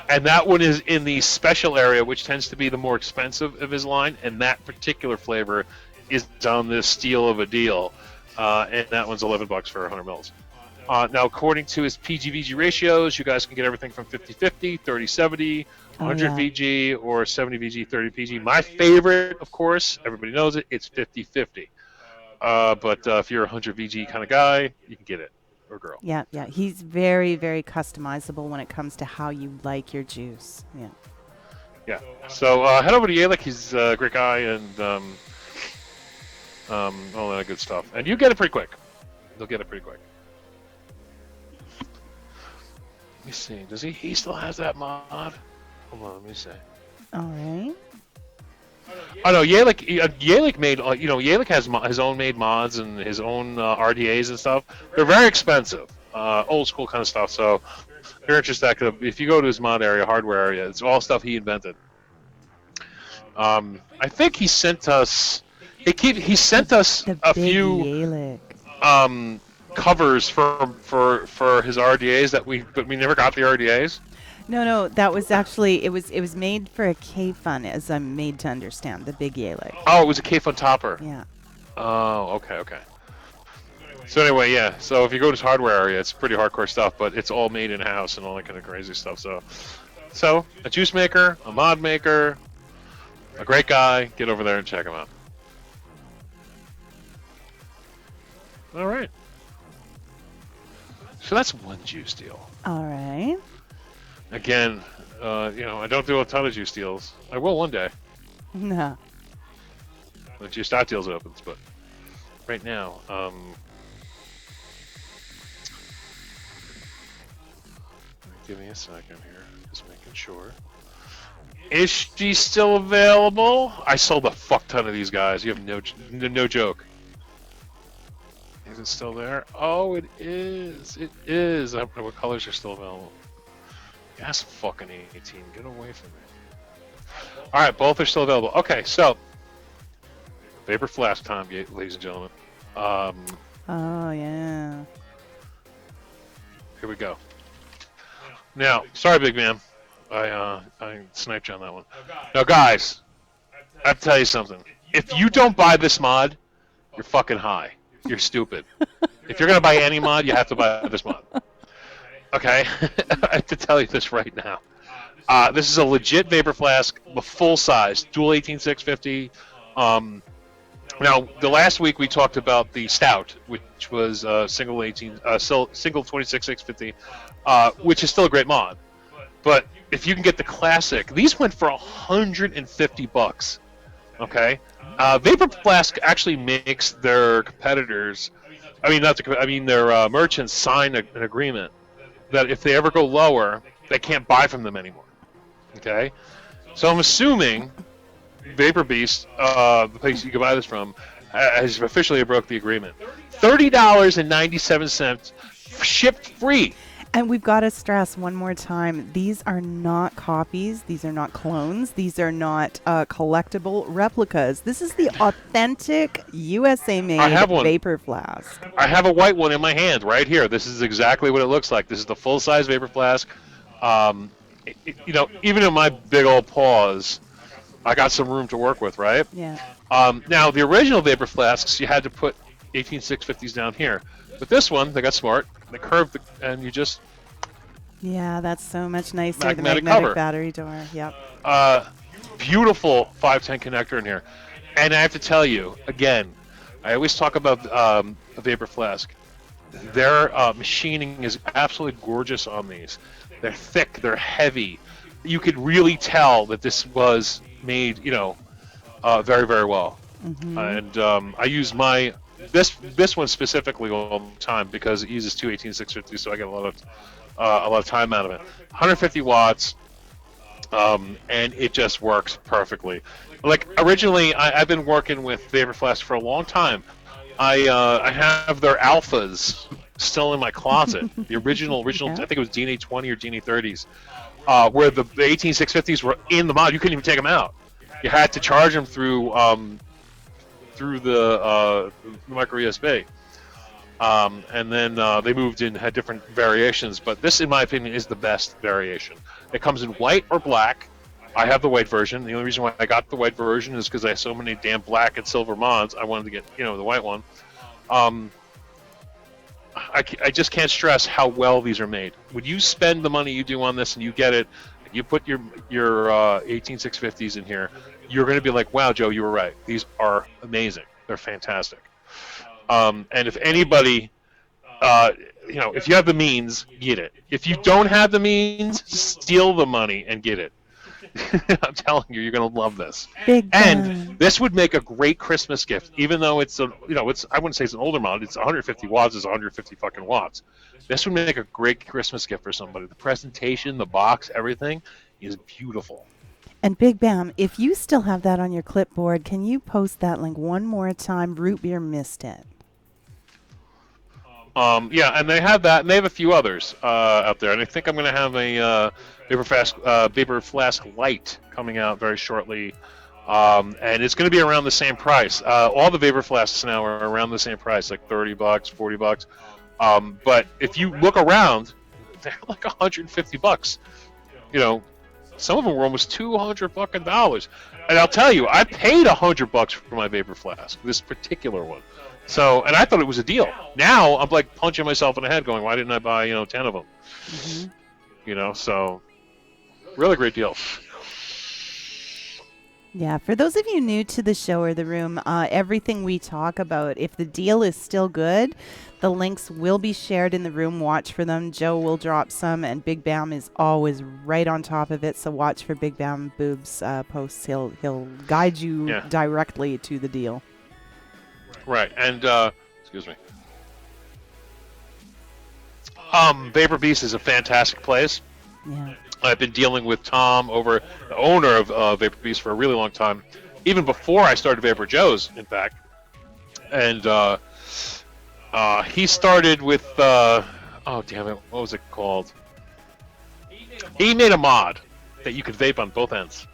And that one is in the special area, which tends to be the more expensive of his line, and that particular flavor is on this steal of a deal, and that one's $11 for 100 mils. Now, according to his PG-VG ratios, you guys can get everything from 50-50, 30-70, 100 VG, or 70 VG, 30 PG. My favorite, of course, everybody knows it, it's 50-50. But if you're a 100 VG kind of guy, you can get it, or girl. Yeah. He's very, very customizable when it comes to how you like your juice. Yeah. So head over to Yalick. He's a great guy, and all that good stuff. And you get it pretty quick. They'll get it pretty quick. Let me see. Does he still has that mod? Hold on, let me see. All right. Oh no, Yalick made. Yalick has his own made mods and his own RDAs and stuff. They're very expensive, old school kind of stuff. So if you're interested, if you go to his mod area, hardware area, it's all stuff he invented. I think he sent us. He sent us a few Yalick. Covers for his RDAs but we never got the RDAs. No, that was actually it was made for a K-Fun, as I'm made to understand, the big Yalick. Oh, it was a K-Fun topper. Yeah. Oh, okay. So anyway, yeah. So if you go to his hardware area, it's pretty hardcore stuff, but it's all made in house and all that kind of crazy stuff. So a juice maker, a mod maker, a great guy. Get over there and check him out. All right. So that's one juice deal. All right. Again, I don't do a ton of juice deals. I will one day. No. When juice dot deals opens, but right now, give me a second here. Just making sure. Is she still available? I sold a fuck ton of these guys. You have no joke. Is it still there? Oh, it is. It is. I don't know what colors are still available. Gas fucking 18. Get away from me. Alright, both are still available. Okay, so. Vapor Flask time, ladies and gentlemen. Oh, yeah. Here we go. Now, sorry, big man. I sniped you on that one. Now, guys, I have to tell you something. If you don't buy this mod, you're fucking high. you're stupid. If you're going to buy any mod, you have to buy this mod. Okay? I have to tell you this right now. This is a legit vapor flask, the full size, dual 18650. Now, the last week we talked about the stout, which was single 26650, which is still a great mod. But if you can get the classic, these went for $150. Okay, Vapor Flask actually makes their competitors, their merchants sign an agreement that if they ever go lower, they can't buy from them anymore. Okay, so I'm assuming Vapor Beast, the place you can buy this from, has officially broke the agreement. $30.97, shipped free. And we've got to stress one more time, these are not copies, these are not clones, these are not collectible replicas. This is the authentic USA-made Vapor Flask. I have a white one in my hand right here. This is exactly what it looks like. This is the full-size Vapor Flask. Even in my big old paws, I got some room to work with, right? Yeah. Now, the original Vapor Flasks, you had to put 18650s down here. But this one, they got smart. They curved, and you just... Yeah, that's so much nicer. Magnetic the magnetic cover. Battery door, yep. Beautiful 510 connector in here. And I have to tell you, again, I always talk about a Vapor Flask. Their machining is absolutely gorgeous on these. They're thick, they're heavy. You could really tell that this was made, very, very well. Mm-hmm. And I use this one specifically all the time because it uses two 18650s, so I get a lot of time out of it. 150 watts, and it just works perfectly. Like originally, I've been working with Vapor Flask for a long time. I have their alphas still in my closet. The original, Yeah. I think it was DNA 20 or DNA 30s, where the 18650s were in the mod. You couldn't even take them out. You had to charge them through the micro USB, and then they moved in, had different variations. But this, in my opinion, is the best variation. It comes in white or black. I have the white version. The only reason why I got the white version is because I have so many damn black and silver mods. I wanted to get the white one. I just can't stress how well these are made. When you spend the money you do on this and you get it, you put your 18650s in here, you're going to be like, wow, Joe, you were right. These are amazing. They're fantastic. And if anybody, if you have the means, get it. If you don't have the means, steal the money and get it. I'm telling you, you're going to love this. And this would make a great Christmas gift, even though it's I wouldn't say it's an older mod. It's 150 watts. It's 150 fucking watts. This would make a great Christmas gift for somebody. The presentation, the box, everything is beautiful. And Big Bam, if you still have that on your clipboard, can you post that link one more time? Root Beer missed it. Yeah, and they have that, and they have a few others out there. And I think I'm going to have a Vapor Flask Light coming out very shortly, and it's going to be around the same price. All the Vapor Flasks now are around the same price, like $30, $40. But if you look around, they're like $150. Some of them were almost $200 fucking dollars. And I'll tell you, I paid $100 for my Vapor Flask, this particular one. So, and I thought it was a deal. Now I'm like punching myself in the head, going, "Why didn't I buy 10 of them?" Mm-hmm. So really great deal. Yeah, for those of you new to the show or the room, everything we talk about, if the deal is still good, the links will be shared in the room. Watch for them. Joe will drop some, and Big Bam is always right on top of it. So watch for Big Bam Boob's posts. He'll guide you directly to the deal. Right, and excuse me. Vapor Beast is a fantastic place. Yeah. I've been dealing with Tom, the owner of Vapor Beast, for a really long time, even before I started VaporJoe's, in fact. And he started with, oh damn it, what was it called? He made a mod that you could vape on both ends.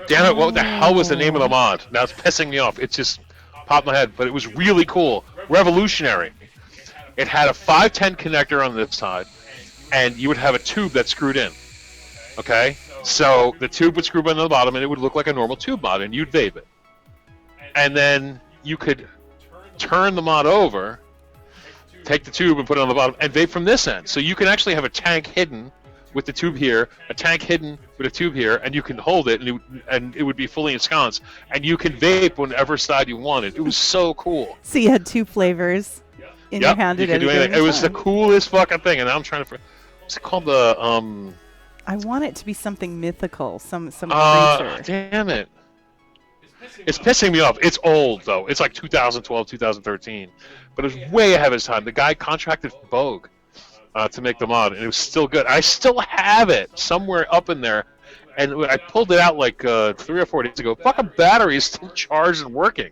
Damn it, what the hell was the name of the mod? Now it's pissing me off. It's just popped in my head, but it was really cool, revolutionary. It had a 510 connector on this side, and you would have a tube that screwed in. Okay? So the tube would screw on the bottom, and it would look like a normal tube mod, and you'd vape it. And then you could turn the mod over, take the tube and put it on the bottom, and vape from this end. So you can actually have a tank hidden with the tube here, a tank hidden with a tube here, and you can hold it, and it would be fully ensconced, and you can vape whatever side you wanted. It was so cool. So you had 2 flavors in your hand. You could do anything. It was the coolest fucking thing, and now I'm trying to. What's it called? I want it to be something mythical, some creature. Damn it. It's pissing me off. It's old, though. It's like 2012, 2013. But it was way ahead of its time. The guy contracted Vogue to make the mod, and it was still good. I still have it somewhere up in there. And I pulled it out like 3 or 4 days ago. Fucking battery is still charged and working.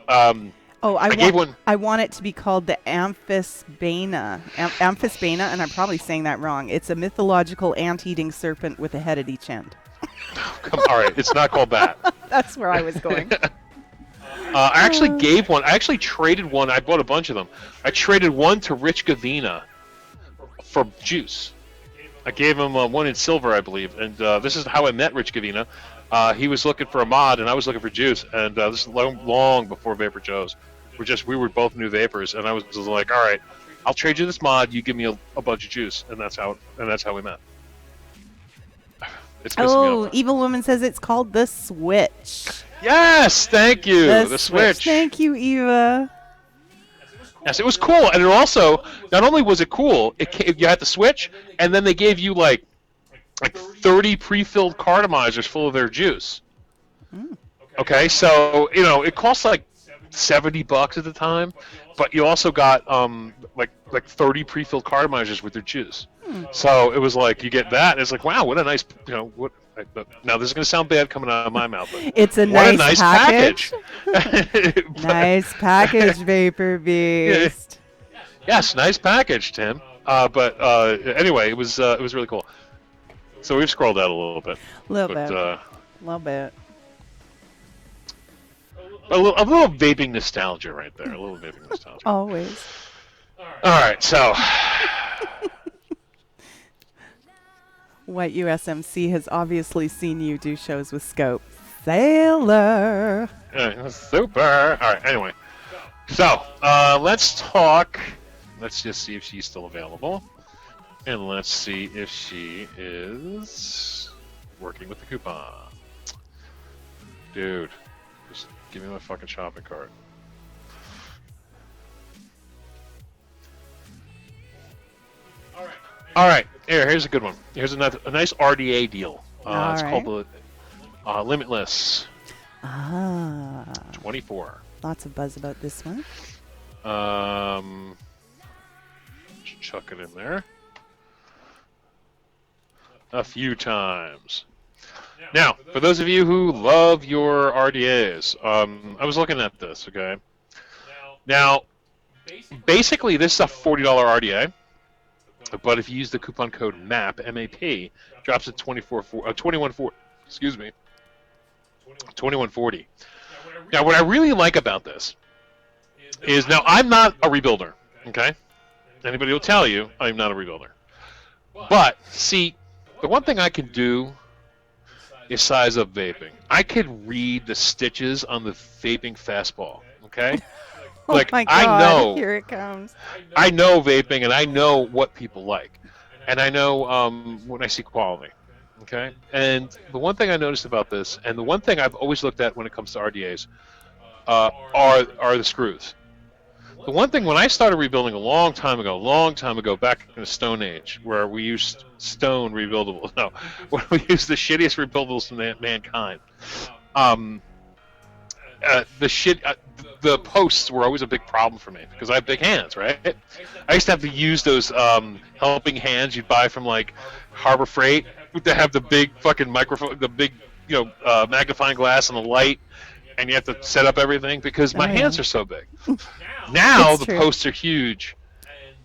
I want it to be called the Amphisbaena. Amphisbaena, and I'm probably saying that wrong. It's a mythological ant-eating serpent with a head at each end. All right, it's not called that. That's where I was going. I actually gave one. I actually traded one. I bought a bunch of them. I traded one to Rich Gavina for juice. I gave him one in silver, I believe. And this is how I met Rich Gavina. He was looking for a mod, and I was looking for juice. And this is long before VaporJoes. We were both new vapors, and I was just like, all right, I'll trade you this mod. You give me a bunch of juice, and that's how we met. It's pissing me off. Evil Woman says it's called the Switch. Yes, thank you. The Switch. Thank you, Eva. Yes, it was cool, and it also not only was it cool, you had the Switch, and then they gave you like 30 pre-filled cartomizers full of their juice. Okay, so it cost like $70 at the time, but you also got like 30 pre-filled cartomizers with their juice. So it was like you get that, and it's like, wow, what a nice, now this is going to sound bad coming out of my mouth, but it's a nice package. Nice package, Vapor Beast. Yes, nice package, Tim. But anyway, it was really cool. So we've scrolled out a little bit. A little bit. A little vaping nostalgia right there. A little vaping nostalgia. Always. All right, so. White USMC has obviously seen you do shows with Scope. Sailor. Super. All right, anyway. So, let's talk. Let's just see if she's still available. And let's see if she is working with the coupon. Dude, just give me my fucking shopping cart. All right. Here's a good one. Here's a nice RDA deal. It's called the Limitless. 24. Lots of buzz about this one. Just chuck it in there. A few times. Now, for those of you who love your RDAs, I was looking at this, okay? Now, basically, this is a $40 RDA, but if you use the coupon code MAP, M-A-P, drops at 2140, excuse me, 2140. Now, what I really like about this is, now, I'm not a rebuilder, okay? Anybody will tell you I'm not a rebuilder. But, see, the one thing I can do is size up vaping. I could read the stitches on the vaping fastball, okay? Oh my God, I know. Here it comes. I know vaping, and I know what people like. And I know when I see quality, okay? And the one thing I noticed about this, and the one thing I've always looked at when it comes to RDAs, are the screws. The one thing, when I started rebuilding a long time ago, back in the Stone Age, where we used stone rebuildables, when we used the shittiest rebuildables in mankind, the posts were always a big problem for me because I have big hands, right? I used to have to use those helping hands you'd buy from like Harbor Freight to have the big fucking microphone, the big magnifying glass and the light, and you have to set up everything because my hands are so big. Now the posts are huge,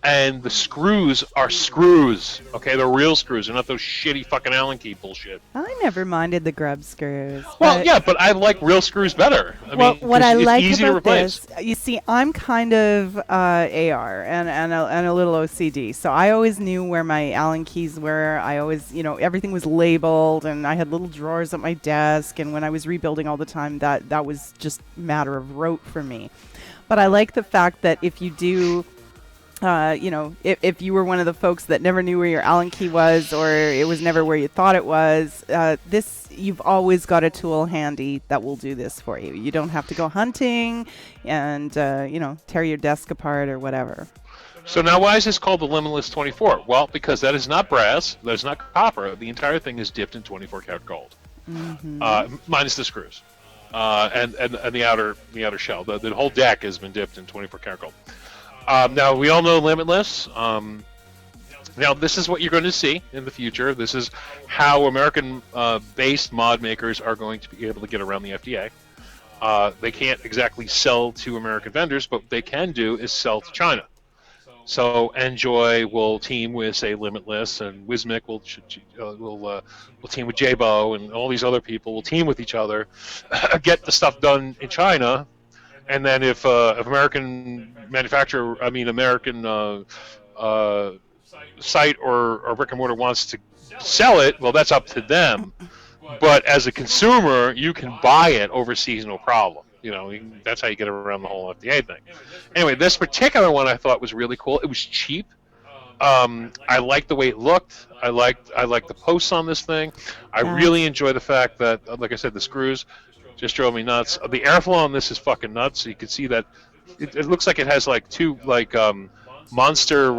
and the screws are screws. Okay, they're real screws. They're not those shitty fucking Allen key bullshit. I never minded the grub screws. Well, yeah, but I like real screws better. I mean, what I like easy about to replace. this, you see, I'm kind of AR and a little OCD, so I always knew where my Allen keys were. I always, everything was labeled, and I had little drawers at my desk. And when I was rebuilding all the time, that was just a matter of rote for me. But I like the fact that if you do, if you were one of the folks that never knew where your Allen key was, or it was never where you thought it was, you've always got a tool handy that will do this for you. You don't have to go hunting and, tear your desk apart or whatever. So now why is this called the Limitless 24? Well, because that is not brass, that is not copper. The entire thing is dipped in 24 karat gold, minus the screws and the outer shell. The whole deck has been dipped in 24 karat gold. Now, we all know Limitless. Now, this is what you're going to see in the future. This is how American-based mod makers are going to be able to get around the FDA. They can't exactly sell to American vendors, but what they can do is sell to China. So Enjoy will team with, say, Limitless, and Wismic will team with Jabo, and all these other people will team with each other, get the stuff done in China, and then if American site or brick and mortar wants to sell it, well, that's up to them. But as a consumer, you can buy it overseas, no problem. That's how you get around the whole FDA thing. Anyway, this particular one I thought was really cool. It was cheap. I liked the way it looked. I liked the posts on this thing. I really enjoy the fact that, like I said, the screws just drove me nuts. The airflow on this is fucking nuts. So you can see that it looks like it has like two monster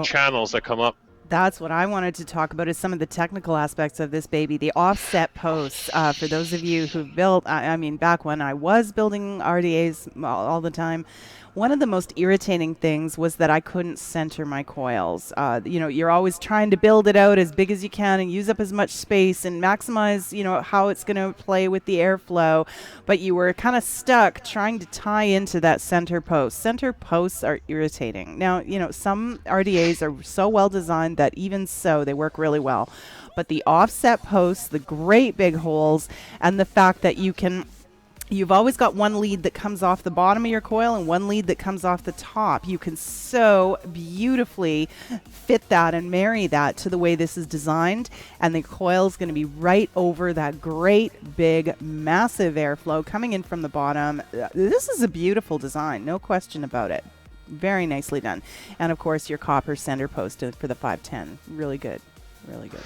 channels that come up. That's what I wanted to talk about, is some of the technical aspects of this baby. The offset posts, for those of you who've built, back when I was building RDAs all the time, one of the most irritating things was that I couldn't center my coils. You're always trying to build it out as big as you can and use up as much space and maximize, how it's going to play with the airflow. But you were kind of stuck trying to tie into that center post. Center posts are irritating. Now, some RDAs are so well designed that even so, they work really well. But the offset posts, the great big holes, and the fact that you've always got one lead that comes off the bottom of your coil and one lead that comes off the top. You can so beautifully fit that and marry that to the way this is designed. And the coil is going to be right over that great, big, massive airflow coming in from the bottom. This is a beautiful design, no question about it. Very nicely done. And, of course, your copper center post for the 510. Really good. Really good.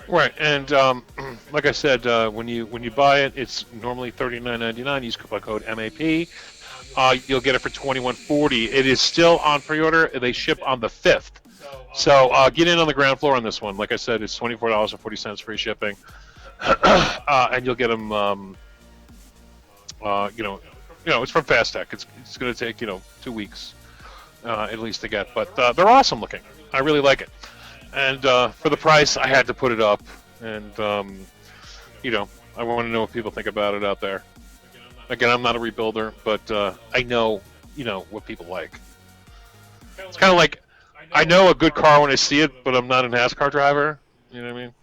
Right, and like I said, when you buy it, it's normally $39.99. Use coupon code MAP. You'll get it for $21.40. It is still on pre-order. They ship on the 5th. So get in on the ground floor on this one. Like I said, it's $24.40 free shipping, and you'll get them. It's from Fast Tech. It's going to take 2 weeks at least to get, but they're awesome looking. I really like it. And for the price, I had to put it up. And, I want to know what people think about it out there. Again, I'm not a rebuilder, but I know, what people like. It's kind of like, I know a good car when I see it, but I'm not a NASCAR driver. You know what I mean?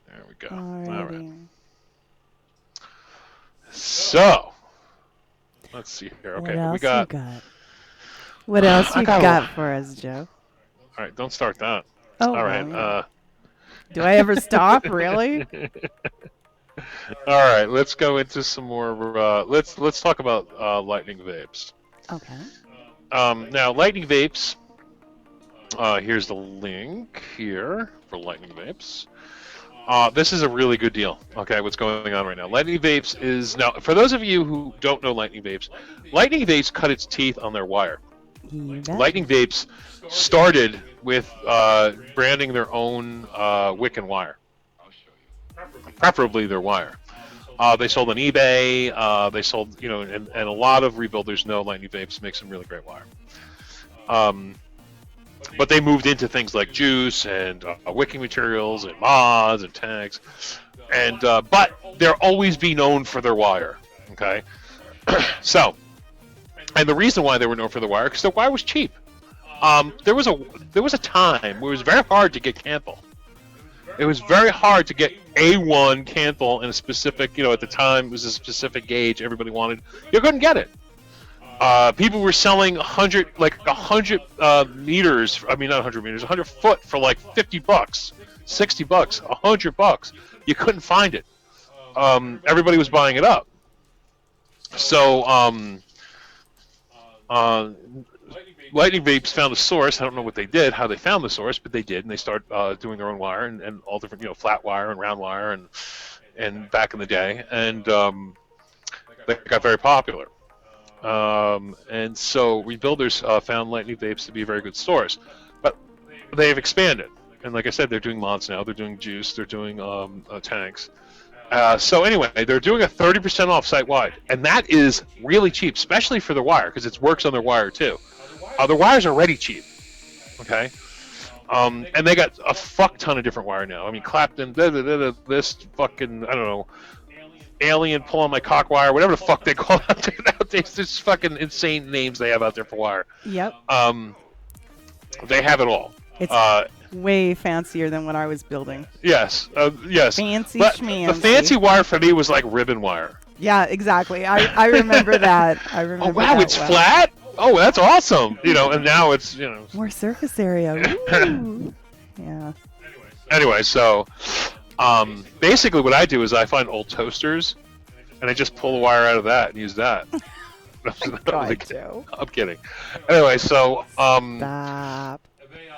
There we go. All right. So... let's see here. Okay, What else you got for us, Joe? All right, don't start that. Oh, all right. Do I ever stop? Really? All right, let's go into some more. Let's talk about Lightning Vapes. Okay. Now, Lightning Vapes. Here's the link here for Lightning Vapes. This is a really good deal. Okay, what's going on right now? Lightning Vapes is now, for those of you who don't know Lightning Vapes cut its teeth on their wire. Lightning Vapes started with branding their own wick and wire, preferably their wire. They sold on eBay. They sold, and a lot of rebuilders know Lightning Vapes makes some really great wire. But they moved into things like juice and wicking materials and mods and tags, and but they'll always be known for their wire. Okay, so, and the reason why they were known for the wire, because the wire was cheap. There was a time where it was very hard to get Canthal. It was very hard to get A1 Canthal in a specific, at the time it was a specific gauge everybody wanted. You couldn't get it. People were selling 100 meters. I mean, not 100 meters, 100 foot for like $50, $60, $100. you couldn't find it. Everybody was buying it up. So Lightning Vapes found a source. I don't know what they did, how they found the source, but they did, and they started doing their own wire and all different, flat wire and round wire and back in the day, and they got very popular. And so rebuilders found Lightning Vapes to be a very good source, but they've expanded. And like I said, they're doing mods now. They're doing juice. They're doing tanks. So anyway, they're doing a 30% off site-wide, and that is really cheap, especially for their wire, because it works on their wire too. Their wire's already cheap, okay? And they got a fuck ton of different wire now. I mean, Clapton, this fucking, I don't know, alien pull on my cock wire, whatever the fuck they call it out there nowadays. There's fucking insane names they have out there for wire. Yep. They have it all. It's way fancier than what I was building. Yes, yes. Fancy schmancy. The fancy wire for me was like ribbon wire. Yeah, exactly. I remember that. I remember. Oh wow, it's flat. Oh, that's awesome. And now it's more surface area. Woo. Yeah. Anyway, so basically what I do is I find old toasters, and I just pull the wire out of that and use that. God, Joe. I'm kidding. Anyway, so Stop.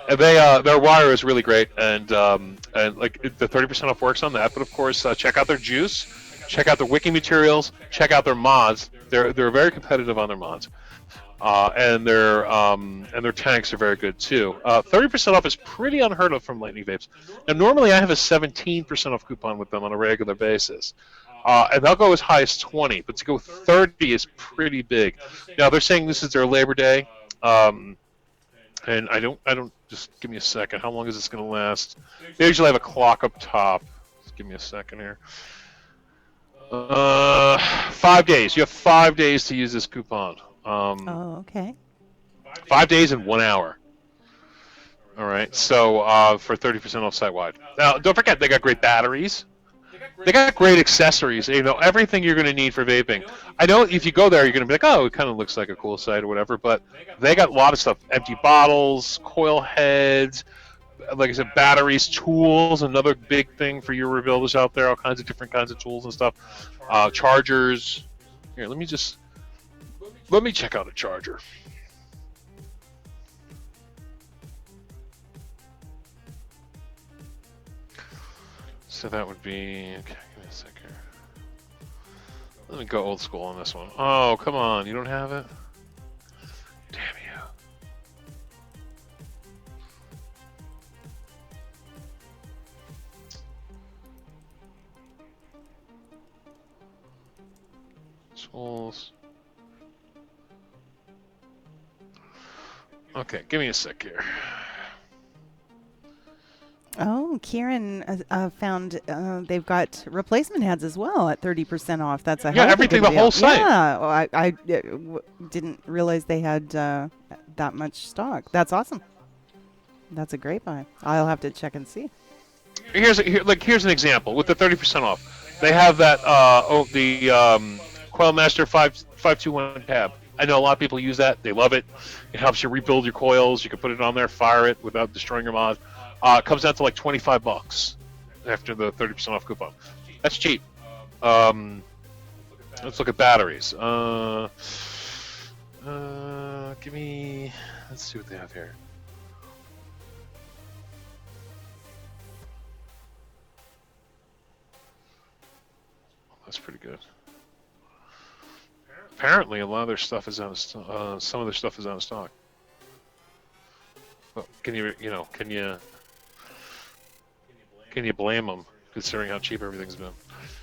their wire is really great, and like the 30% off works on that. But of course, check out their juice, check out their wicking materials, check out their mods. They're very competitive on their mods, and their tanks are very good too. 30% off is pretty unheard of from Lightning Vapes. And normally I have a 17% off coupon with them on a regular basis. And they'll go as high as 20, but to go 30 is pretty big. Now they're saying this is their Labor Day, and I don't. Just give me a second. How long is this going to last? They usually have a clock up top. Just give me a second here. 5 days. You have 5 days to use this coupon. Okay. 5 days and 1 hour. All right. So for 30% off site-wide. Now, don't forget they got great batteries. They got great accessories. Everything you're going to need for vaping. I know if you go there, you're going to be like, oh, it kind of looks like a cool site or whatever. But they got a lot of stuff: empty bottles, coil heads, like I said, batteries, tools. Another big thing for your rebuilders out there. All kinds of different kinds of tools and stuff. Chargers. Here, let me check out a charger. So that would be, okay, give me a sec here. Let me go old school on this one. Oh, come on, you don't have it? Damn you. Tools. Okay, give me a sec here. Oh, Kieran found they've got replacement heads as well at 30% off. That's a hell of a everything, good the deal. whole site. Yeah, well, I didn't realize they had that much stock. That's awesome. That's a great buy. I'll have to check and see. Here's an example with the 30% off. They have that the Coilmaster 521 tab. I know a lot of people use that. They love it. It helps you rebuild your coils. You can put it on there, fire it without destroying your mod. It comes out to like $25 after the 30% off coupon. That's cheap. Let's look at batteries. Let's see what they have here. That's pretty good. Apparently, a lot of their stuff is out of stock. Some of their stuff is out of stock. Well, can you blame them, considering how cheap everything's been?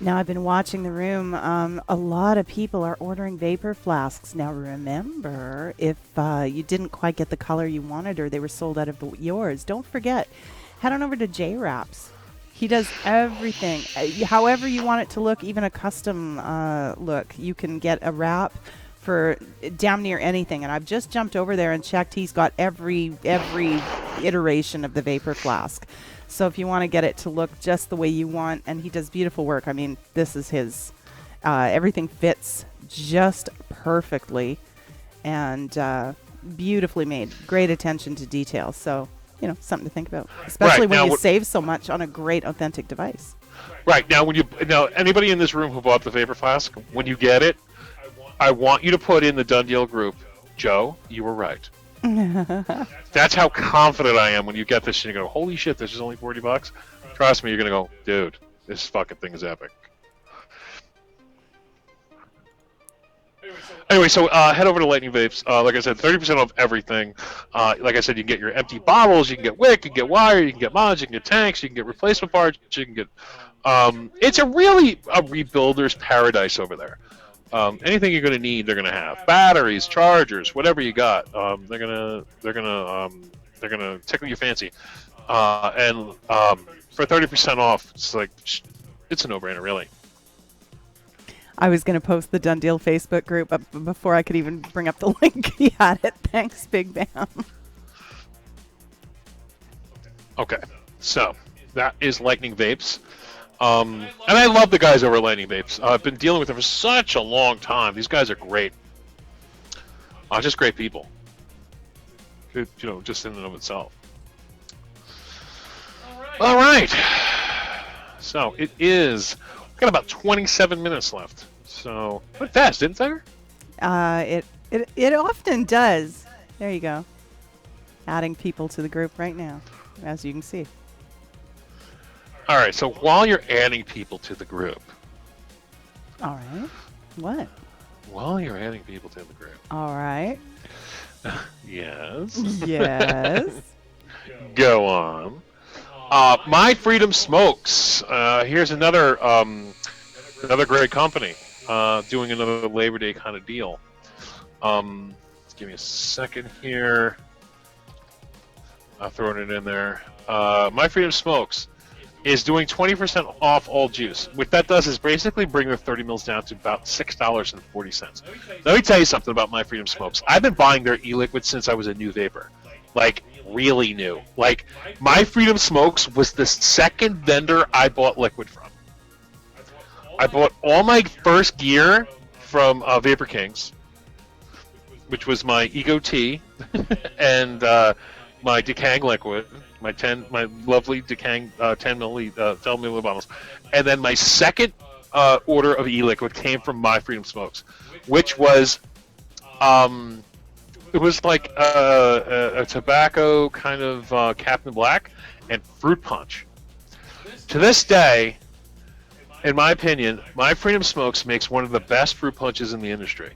Now, I've been watching the room. A lot of people are ordering vapor flasks. Now, remember, if you didn't quite get the color you wanted or they were sold out of yours, don't forget, head on over to J-Wraps. He does everything. However you want it to look, even a custom look. You can get a wrap for damn near anything. And I've just jumped over there and checked. He's got every iteration of the vapor flask. So if you want to get it to look just the way you want, and he does beautiful work. I mean, this is his. Everything fits just perfectly and beautifully made. Great attention to detail. So, something to think about, especially when you save so much on a great authentic device. Right now, anybody in this room who bought the Vapor Flask, when you get it, I want you to put in the DoneDeal group, Joe, you were right. That's how confident I am when you get this and you go, holy shit, this is only $40. Trust me, you're gonna go, dude, this fucking thing is epic. Anyway, so head over to Lightning Vapes. Like I said, 30% off everything. Like I said, you can get your empty bottles, you can get wick, you can get wire, you can get mods, you can get tanks, you can get replacement parts, you can get. It's a rebuilder's paradise over there. Anything you're going to need, they're going to have batteries, chargers, whatever you got. They're gonna tickle your fancy. And for 30% off, it's a no-brainer, really. I was going to post the DoneDeal Facebook group, but before I could even bring up the link, he had it. Thanks, Big Bam. Okay, so that is Lightning Vapes. And I love the guys over at Lightning Vapes. I've been dealing with them for such a long time. These guys are great. Just great people. Just in and of itself. All right. So it is. We've got about 27 minutes left. So went fast, didn't it? It often does. There you go. Adding people to the group right now, as you can see. All right, so while you're adding people to the group. All right. What? While you're adding people to the group. All right. Yes. Yes. Go on. My Freedom Smokes. Here's another great company doing another Labor Day kind of deal. Give me a second here. I'm throwing it in there. My Freedom Smokes is doing 20% off all juice. What that does is basically bring the 30 mils down to about $6.40. Let me tell you something about My Freedom Smokes. I've been buying their e-liquid since I was a new vapor. Like, really new. Like, My Freedom Smokes was the second vendor I bought liquid from. I bought all my first gear from Vapor Kings, which was my Ego T and my Decang liquid. My lovely Decang 10 milliliter bottles, and then my second order of e-liquid came from My Freedom Smokes, which was it was like a tobacco kind of Captain Black and fruit punch. To this day, in my opinion, My Freedom Smokes makes one of the best fruit punches in the industry.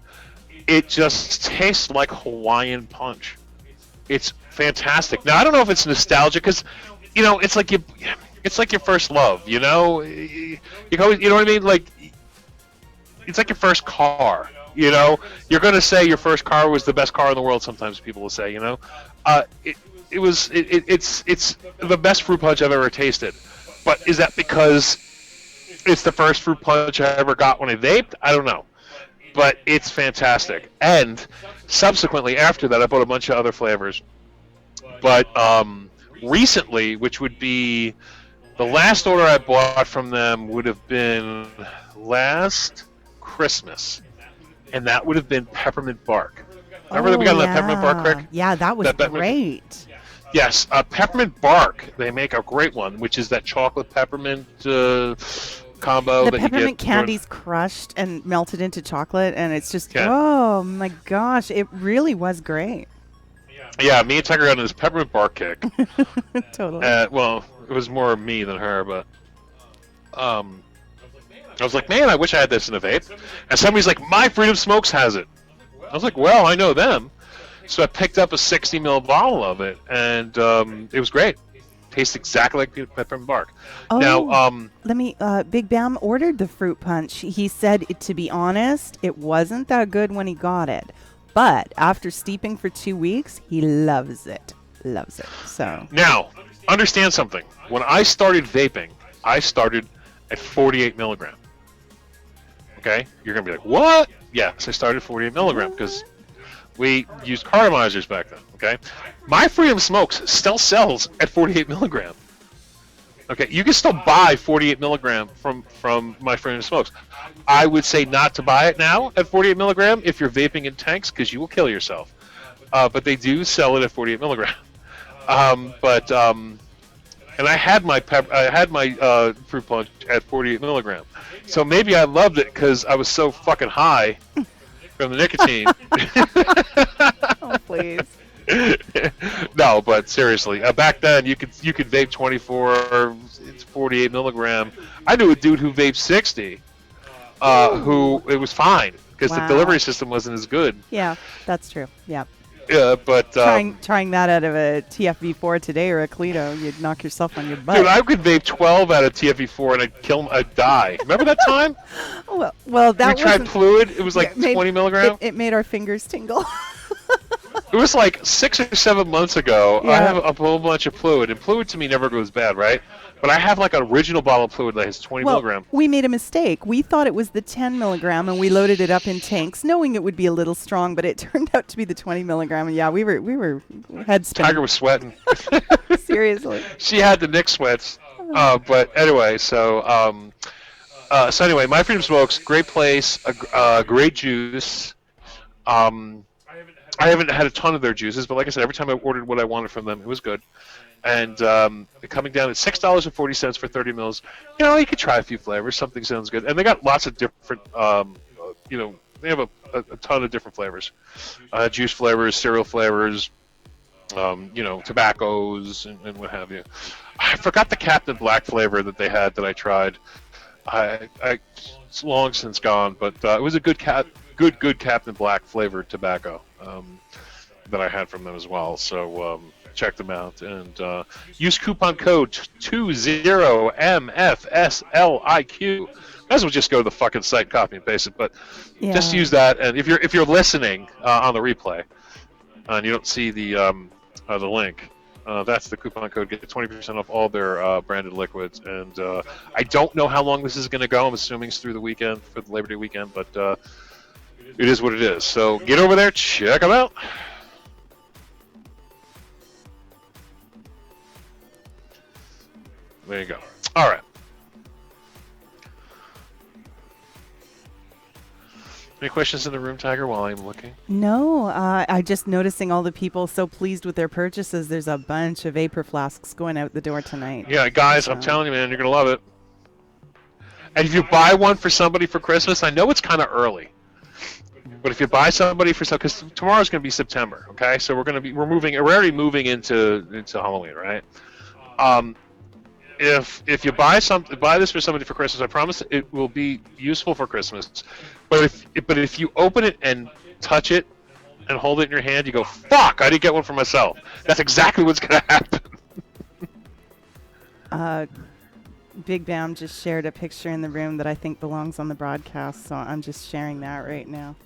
It just tastes like Hawaiian punch. It's fantastic. Now I don't know if it's nostalgia because, it's like your first love. You know what I mean? Like, it's like your first car. You're gonna say your first car was the best car in the world. Sometimes people will say, it's the best fruit punch I've ever tasted. But is that because it's the first fruit punch I ever got when I vaped? I don't know. But it's fantastic. And subsequently, after that, I bought a bunch of other flavors. But recently, which would be the last order I bought from them, would have been last Christmas. And that would have been peppermint bark. Remember that we got that peppermint bark, Rick? Yeah, that was great. Yes, peppermint bark. They make a great one, which is that chocolate peppermint combo. The peppermint candy's crushed and melted into chocolate, and it's just, oh my gosh, it really was great. Yeah, me and Tiger got on this peppermint bark kick. Totally. Well, it was more me than her, but I was like, man, I wish I had this in a vape. And somebody's like, My Freedom Smokes has it. I was like, well, I know them. So I picked up a 60 ml bottle of it, and it was great. Tastes exactly like peppermint bark. Oh, now, let me. Big Bam ordered the fruit punch. He said, to be honest, it wasn't that good when he got it, but after steeping for 2 weeks, he loves it. Loves it. So now, understand something. When I started vaping, I started at 48 milligram. Okay, you're gonna be like, what? Yes, I started 48 milligram because we used cartomizers back then, okay? My Freedom Smokes still sells at 48 milligram. Okay, you can still buy 48 milligram from My Freedom Smokes. I would say not to buy it now at 48 milligram if you're vaping in tanks because you will kill yourself. But they do sell it at 48 milligram. and I had my fruit punch at 48 milligram. So maybe I loved it because I was so fucking high from the nicotine. Oh, please. No, but seriously, back then you could vape 24, it's 48 milligram. I knew a dude who vaped 60, who it was fine because the delivery system wasn't as good. Yeah, that's true. Yeah. Yeah, but trying that out of a TFV4 today or a Clito, you'd knock yourself on your butt. Dude, I could vape 12 out of TFV4 and I'd die. Remember that time? well, that we tried fluid. It was like 20 milligrams. It made our fingers tingle. It was like 6 or 7 months ago. Yeah. I have a whole bunch of fluid, and fluid to me never goes bad, right? But I have like an original bottle of fluid that has 20 milligram. We made a mistake. We thought it was the 10 milligram, and we loaded it up in tanks, knowing it would be a little strong. But it turned out to be the 20 milligram. And yeah, we were head spinning. Tiger was sweating. Seriously. She had the Nick sweats. But anyway, so anyway, My Freedom Smokes, great place, great juice. I haven't had a ton of their juices, but like I said, every time I ordered what I wanted from them, it was good. And coming down at $6.40 for 30 mils, you could try a few flavors. Something sounds good. And they got lots of different, they have a ton of different flavors. Juice flavors, cereal flavors, tobaccos, and what have you. I forgot the Captain Black flavor that they had that I tried. It's long since gone, but it was a good Captain Black flavored tobacco that I had from them as well. So check them out and use coupon code 20MFSLIQ. Might as well just go to the fucking site, copy and paste it. But just use that. And if you're listening on the replay and you don't see the link, that's the coupon code. Get 20% off all their branded liquids. And I don't know how long this is going to go. I'm assuming it's through the weekend, for the Labor Day weekend, but it is what it is. So get over there, check them out. There you go. All right. Any questions in the room, Tiger, while I'm looking? No, I'm just noticing all the people so pleased with their purchases. There's a bunch of vapor flasks going out the door tonight. Yeah, guys, I'm telling you, man, you're going to love it. And if you buy one for somebody for Christmas, I know it's kind of early. But if you buy somebody for because tomorrow's going to be September, okay? So we're already moving into Halloween, right? If you buy this for somebody for Christmas, I promise it will be useful for Christmas. But if you open it and touch it and hold it in your hand, you go, fuck, I didn't get one for myself. That's exactly what's going to happen. Big Bam just shared a picture in the room that I think belongs on the broadcast, so I'm just sharing that right now.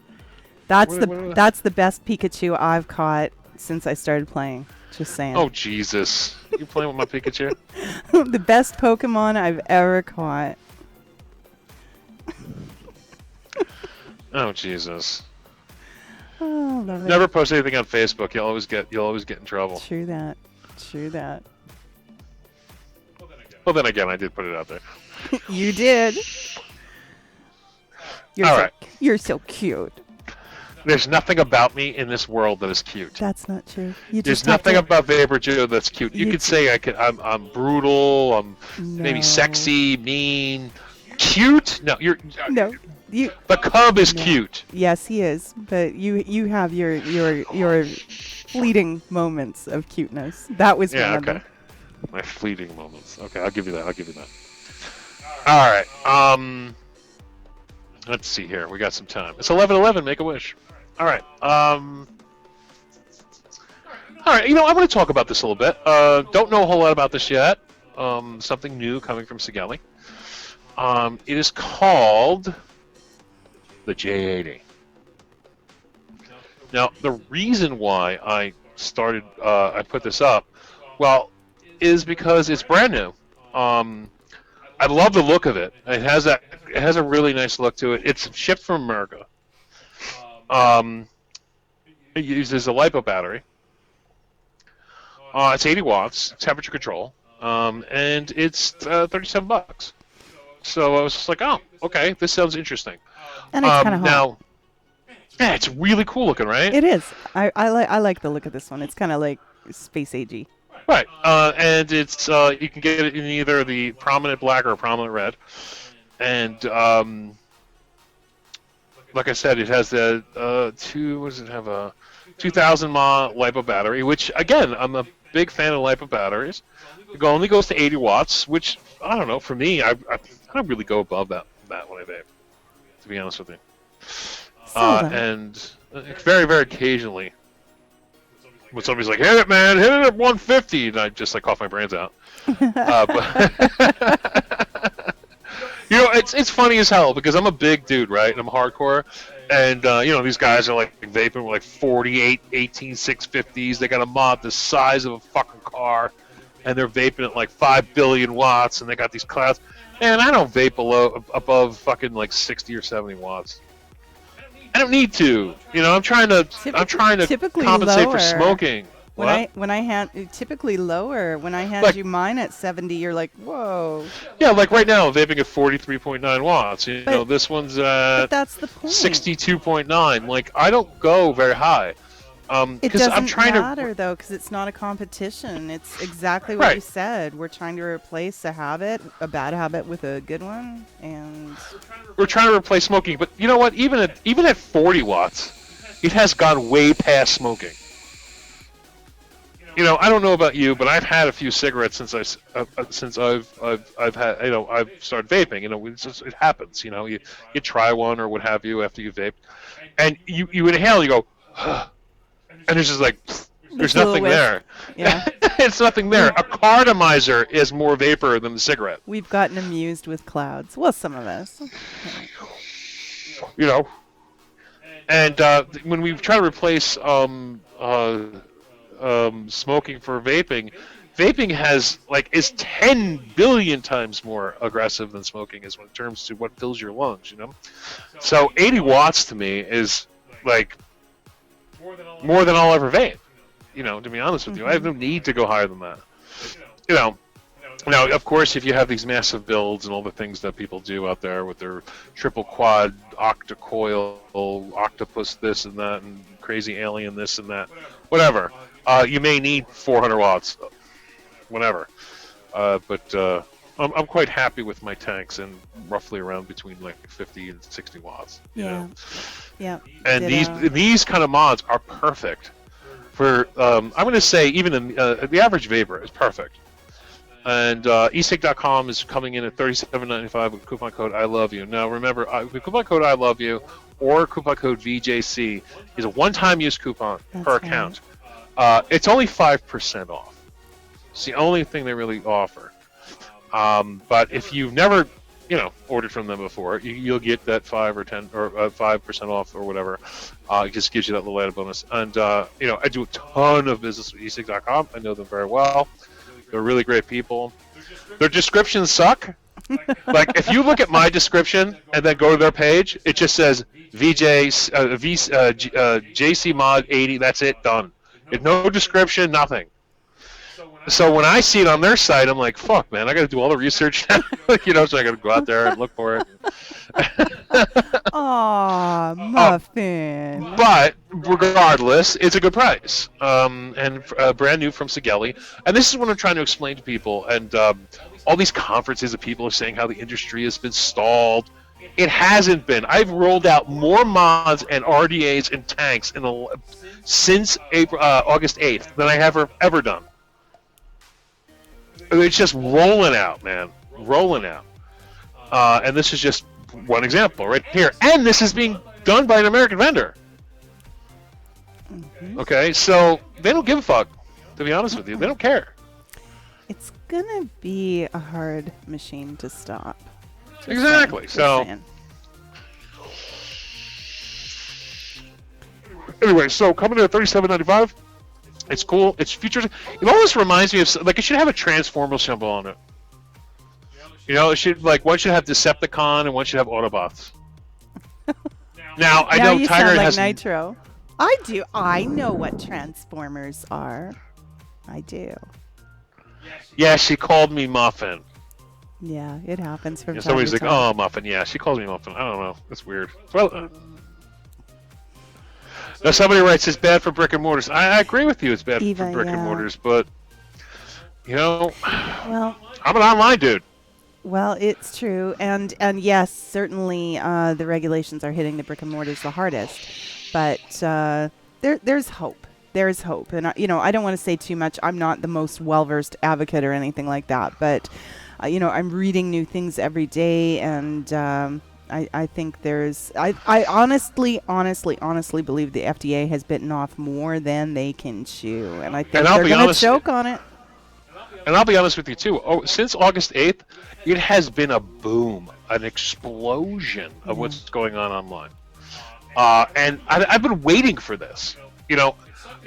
That's the best Pikachu I've caught since I started playing. Just saying. Oh, Jesus. You playing with my Pikachu? The best Pokemon I've ever caught. Oh, Jesus. Oh, love it. Never post anything on Facebook. You'll always get in trouble. True that. Well, then again, I did put it out there. You did. You're so cute. There's nothing about me in this world that is cute. That's not true. There's nothing about VaporJoe that's cute. You could say I'm brutal. I'm maybe sexy, mean, cute. No, the cub is cute. Yes, he is. But you have your fleeting moments of cuteness. That was one of them. My fleeting moments. Okay, I'll give you that. All right. Let's see here. We got some time. It's 11:11. Make a wish. All right. All right. I'm going to talk about this a little bit. Don't know a whole lot about this yet. Something new coming from Sigelli. It is called the J80. Now, the reason why I started, I put this up, is because it's brand new. I love the look of it. It has a really nice look to it. It's shipped from America. It uses a LiPo battery. It's 80 watts, temperature control, and it's $37. So I was just like, oh, okay, this sounds interesting. And it's kind of hot. Now, yeah, it's really cool looking, right? It is. I like the look of this one. It's kind of like space agey. Right, and it's you can get it in either the prominent black or prominent red, and like I said, it has the what does it have, a 2,000 mAh LiPo battery, which again I'm a big fan of LiPo batteries. It only goes to 80 watts, which I don't know. For me, I don't really go above that when I vape, to be honest with you. And very, very occasionally, when somebody's like, "Hit it, man! Hit it at 150," and I just like cough my brains out. But you know, it's funny as hell because I'm a big dude, right? And I'm hardcore, and you know, these guys are like vaping with like 48, 18, 650s. They got a mod the size of a fucking car, and they're vaping at like 5 billion watts, and they got these clouds. And I don't vape above fucking like 60 or 70 watts. I don't need to. You know, I'm trying to compensate lower. for smoking. When I hand typically lower. When I hand like, you mine at 70, you're like, whoa. Yeah, like right now, I'm vaping at 43.9 watts. You know, this one's at that's the point. 62.9. Like, I don't go very high. It doesn't matter though, because it's not a competition. It's exactly what you said. We're trying to replace a bad habit, with a good one, and we're trying to replace smoking. But you know what? Even at 40 watts, it has gone way past smoking. You know, I don't know about you, but I've had a few cigarettes since I've had, you know, I've started vaping. You know, it happens. You know, you try one or what have you after you vape, and you inhale, you go, and there's just like, there's nothing there. Yeah, it's nothing there. A cartomizer is more vapor than the cigarette. We've gotten amused with clouds. Well, some of us. You know, and when we try to replace smoking for vaping, is 10 billion times more aggressive than smoking is in terms to what fills your lungs, you know? So 80 watts to me is like more than I'll ever vape, you know, to be honest with you. I have no need to go higher than that. You know, now, of course, if you have these massive builds and all the things that people do out there with their triple quad, octa-coil, octopus this and that, and crazy alien this and that, whatever, you may need 400 watts, whatever. But I'm quite happy with my tanks and roughly around between like 50 and 60 watts. You know? Yeah. And these kind of mods are perfect for, I'm going to say even the average vapor is perfect. And e-cig.com is coming in at $37.95 with coupon code I love you. Now remember, with coupon code I love you or coupon code VJC is a one-time use coupon per account. It's only 5% off. It's the only thing they really offer. But if you've never, you know, ordered from them before, you'll get that 5 or 10 or 5% off or whatever. It just gives you that little added bonus. And you know, I do a ton of business with e-cig.com. I know them very well. They're really great people. Their descriptions suck. Like if you look at my description and then go to their page, it just says JC Mod 80. That's it, done. No description, nothing. So when I see it on their site, I'm like, fuck, man, I got to do all the research now. You know, so I got to go out there and look for it. Aw, Muffin. But regardless, it's a good price. And brand new from Sigeli. And this is what I'm trying to explain to people. And all these conferences of people are saying how the industry has been stalled. It hasn't been. I've rolled out more mods and RDAs and tanks since August 8th than I have ever done. It's just rolling out, man. Rolling out. And this is just one example right here. And this is being done by an American vendor. Okay, so they don't give a fuck, to be honest with you. They don't care. It's going to be a hard machine to stop. Exactly. So anyway, so coming in at $37.95. It's cool. It's features. It almost reminds me of like it should have a Transformers symbol on it. You know, it should one should have Decepticon and one should have Autobots. Now I know you Tiger sound like has Nitro. I do. I know what Transformers are. I do. Yeah, she called me Muffin. Yeah, it happens from time somebody's to like, time. "Oh, Muffin." Yeah, she calls me Muffin. I don't know. That's weird. Well. Now somebody writes it's bad for brick and mortars. I agree with you. It's bad for brick and mortars, but You know, Well, I'm an online dude. well, it's true, and yes, certainly the regulations are hitting the brick and mortars the hardest, but there's hope. There's hope, and I don't want to say too much. I'm not the most well-versed advocate or anything like that, but I'm reading new things every day, and I think I honestly believe the FDA has bitten off more than they can chew, and I And think they're going to choke on it. And I'll be honest with you too. Oh, since August 8th, it has been a boom, an explosion of what's going on online. And I've been waiting for this. You know,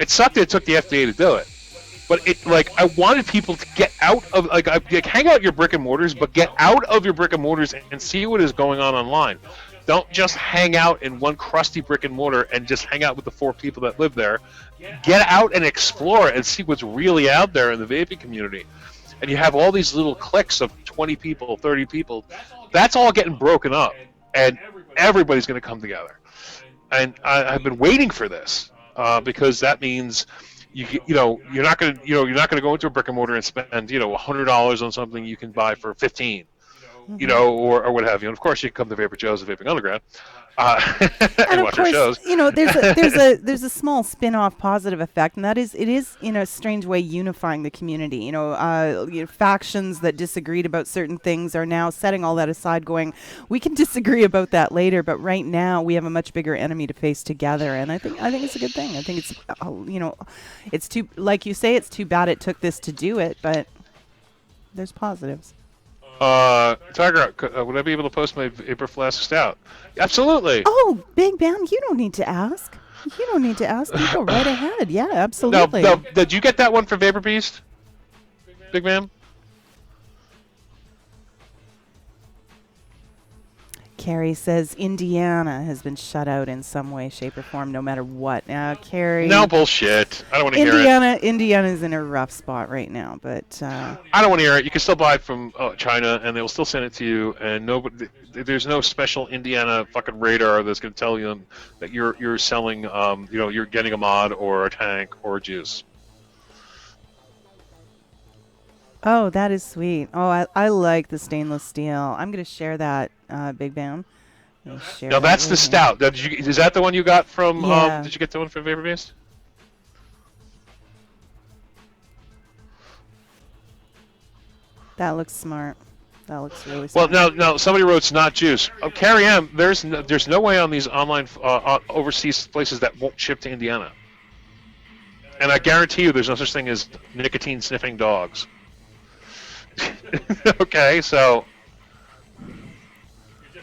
it sucked that it took the FDA to do it, but I wanted people to get out of hang out your brick and mortars, but get out of your brick and mortars and see what is going on online. Don't just hang out in one crusty brick and mortar and just hang out with the 4 people that live there. Get out and explore and see what's really out there in the vaping community. And you have all these little cliques of 20 people, 30 people. That's all getting broken up, and everybody's going to come together. And I've been waiting for this because that means you're not going to go into a brick and mortar and spend $100 on something you can buy for 15. Or what have you. And of course, you can come to VaporJoe's and Vaping Underground and watch our shows. There's a small spin-off positive effect, and that is it is in a strange way unifying the community. Factions that disagreed about certain things are now setting all that aside, going, we can disagree about that later, but right now we have a much bigger enemy to face together, and I think it's a good thing. I think it's it's too, like you say, it's too bad it took this to do it, but there's positives. Tiger, would I be able to post my Vapor Flask Stout? Absolutely. Oh, Big Bam, you don't need to ask. You don't need to ask. You go right ahead. Yeah, absolutely. No, did you get that one for Vapor Beast, Big Bam? Carrie says Indiana has been shut out in some way, shape, or form, no matter what. Now, Carrie. No bullshit. I don't want to hear it. Indiana's in a rough spot right now, but. I don't want to hear it. You can still buy it from China, and they will still send it to you. And there's no special Indiana fucking radar that's going to tell you that you're selling, you're getting a mod or a tank or a juice. Oh, that is sweet. Oh, I like the stainless steel. I'm going to share that, Big Bam. No, that's the stout. Is that the one you got from? Yeah. Did you get the one from Vapor Beast? That looks smart. That looks really smart. Well, now somebody wrote it's not juice. Carrie M, there's no way on these online overseas places that won't ship to Indiana. And I guarantee you, there's no such thing as nicotine sniffing dogs. Okay, so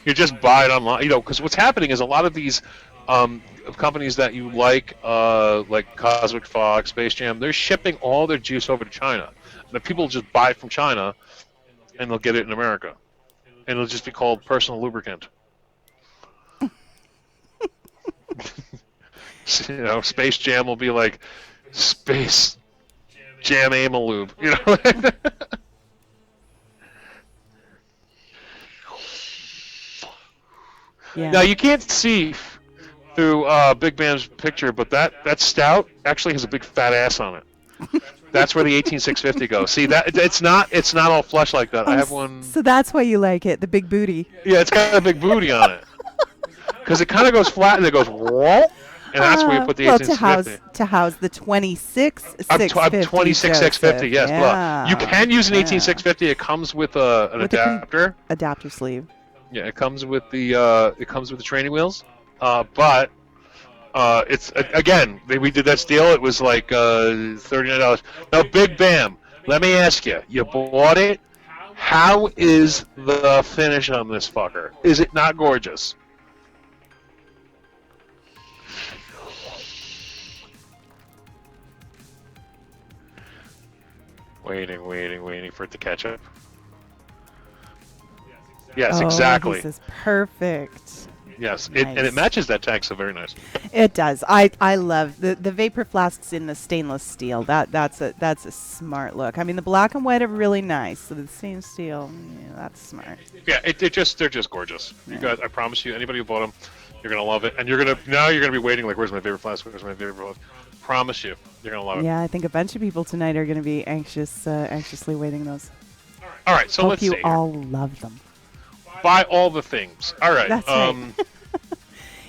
you just buy it online, because what's happening is a lot of these companies that you like Cosmic Fox, Space Jam, they're shipping all their juice over to China. And the people just buy it from China, and they'll get it in America, and it'll just be called personal lubricant. Space Jam will be like Space Jam Amalube, Yeah. Now you can't see through Big Bam's picture, but that stout actually has a big fat ass on it. That's where the 18650 goes. See that it's not all flush like that. I have one. So that's why you like it, the big booty. Yeah, it's got a big booty on it. Because it kind of goes flat and it goes whoa, and that's where you put the 18650. To house the 26650. I'm 26650. Yes, yeah. you can use an 18650. It comes with an adapter. Adapter sleeve. Yeah, it comes with the training wheels, but it's again we did that deal. It was like $39. Now, Big Bam, let me ask you: you bought it? How is the finish on this fucker? Is it not gorgeous? Waiting for it to catch up. Yes, exactly. This is perfect. Yes, Nice. and it matches that tank so very nice. It does. I love the Vapor Flasks in the stainless steel. That's a smart look. I mean, the black and white are really nice. So the stainless steel, that's smart. Yeah, they're just gorgeous. You guys, I promise you, anybody who bought them, You're gonna love it, and you're gonna be waiting like, where's my favorite flask? Where's my favorite flask? Promise you, you're gonna love it. Yeah, I think a bunch of people tonight are going to be anxiously waiting those. All right, so Hope let's you see. all love them. Buy all the things. All right. That's right.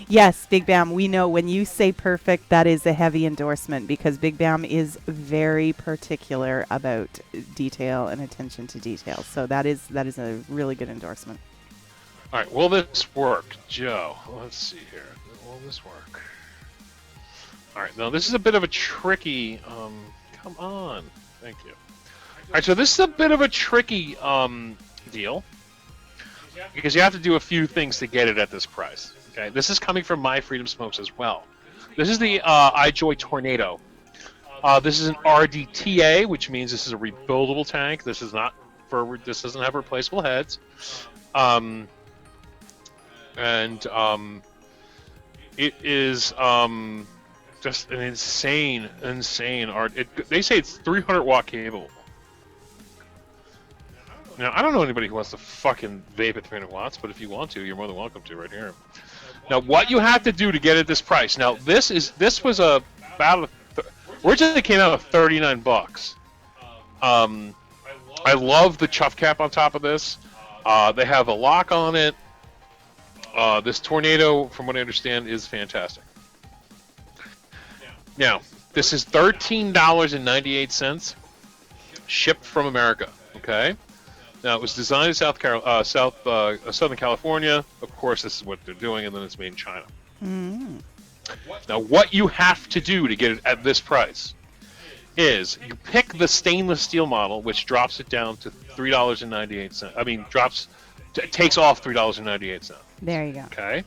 Yes, Big Bam, we know when you say perfect, that is a heavy endorsement because Big Bam is very particular about detail and attention to detail. So that is a really good endorsement. All right, will this work, Joe? Let's see here. Will this work? All right, now this is a bit of a tricky. Come on, thank you. All right, so this is a bit of a tricky deal because you have to do a few things to get it at this price. Okay, this is coming from My Freedom Smokes as well. This is the iJoy Tornado. This is an RDTA, which means this is a rebuildable tank. This is not this doesn't have replaceable heads. It is just an insane art. They say it's 300 watt cable. Now, I don't know anybody who wants to fucking vape at 300 watts, but if you want to, you're more than welcome to right here. Now, what you have to do to get it this price. Now, this was originally came out at 39 bucks. I love the chuff cap on top of this. They have a lock on it. This Tornado, from what I understand, is fantastic. Now, this is $13.98 shipped from America. Okay. Now, it was designed in Southern California. Of course, this is what they're doing, and then it's made in China. Now, what you have to do to get it at this price is you pick the stainless steel model, which drops it down to $3.98. I mean, takes off $3.98. There you go. Okay.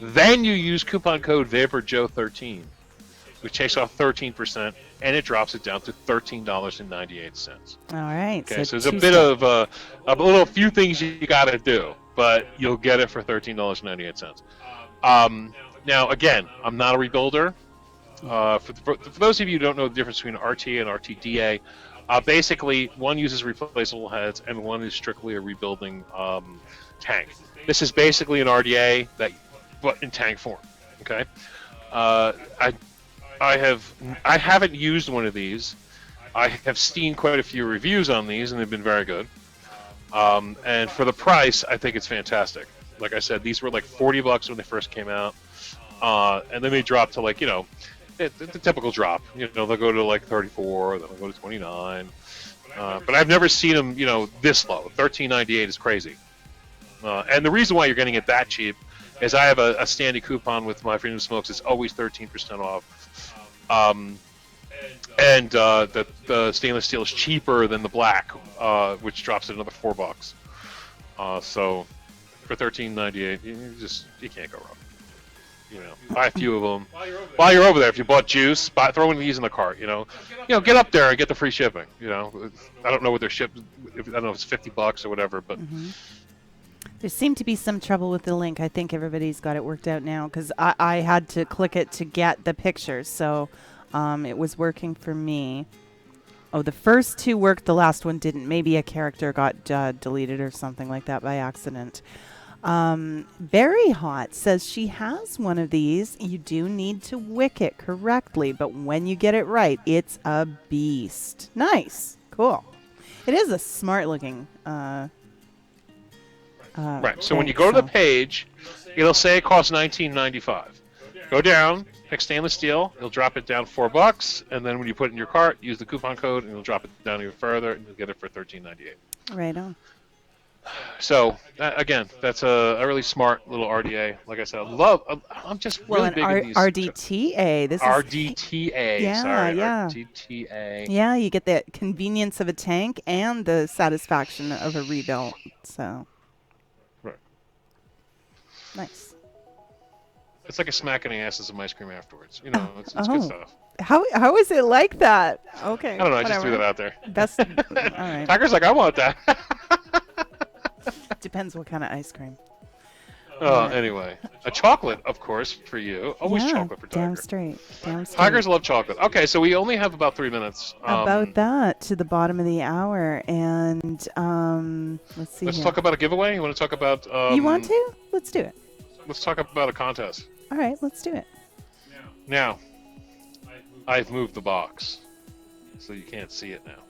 Then you use coupon code VaporJoe13, which takes off 13%, and it drops it down to $13.98. All right. Okay, so there's a bit of a few things you got to do, but you'll get it for $13.98. Now, again, I'm not a rebuilder. For those of you who don't know the difference between RT and RTDA, basically one uses replaceable heads and one is strictly a rebuilding tank. This is basically an RDA but in tank form. Okay, I haven't used one of these. I have seen quite a few reviews on these, and they've been very good. And for the price, I think it's fantastic. Like I said, these were like $40 when they first came out, and then they dropped to like, the typical drop. They'll go to like 34, then they'll go to 29. But I've never seen them, this low. $13.98 is crazy. And the reason why you're getting it that cheap is I have a standing coupon with My Freedom Smokes. It's always 13% off. And the stainless steel is cheaper than the black, which drops it another $4. So for $13.98, you can't go wrong. Buy a few of them. While you're over there, if you bought juice, throw one of these in the cart. Get up there and get the free shipping. I don't know what they're shipped. I don't know if it's $50 or whatever, but. There seemed to be some trouble with the link. I think everybody's got it worked out now because I had to click it to get the pictures, so it was working for me. Oh, the first two worked. The last one didn't. Maybe a character got deleted or something like that by accident. Very Hot says she has one of these. You do need to wick it correctly, but when you get it right, it's a beast. Nice. Cool. It is a smart looking right. So when you go to the page, it'll say it costs $19.95. Go down, pick stainless steel. It'll drop it down $4, and then when you put it in your cart, use the coupon code, and it'll drop it down even further, and you'll get it for $13.98. Right on. So again, that's a really smart little RDA. Like I said, I'm just really big in these. RDTA. This is RDTA. Yeah, sorry, yeah. RDTA. Yeah, you get the convenience of a tank and the satisfaction of a rebuild. So. Right. Nice. It's like a smack in the ass of some ice cream afterwards. It's good stuff. How is it like that? Okay. I don't know. I just threw that out there. Best. All right. Tiger's like, I want that. Depends what kind of ice cream. Anyway, a chocolate, of course, for you. Always chocolate for Tiger. Damn straight. Tigers love chocolate. Okay, so we only have about 3 minutes. About that to the bottom of the hour, and let's see. Let's talk about a giveaway. You want to talk about? You want to? Let's do it. let's talk about a contest. All right, let's do it. Now, I've moved the box, so you can't see it now.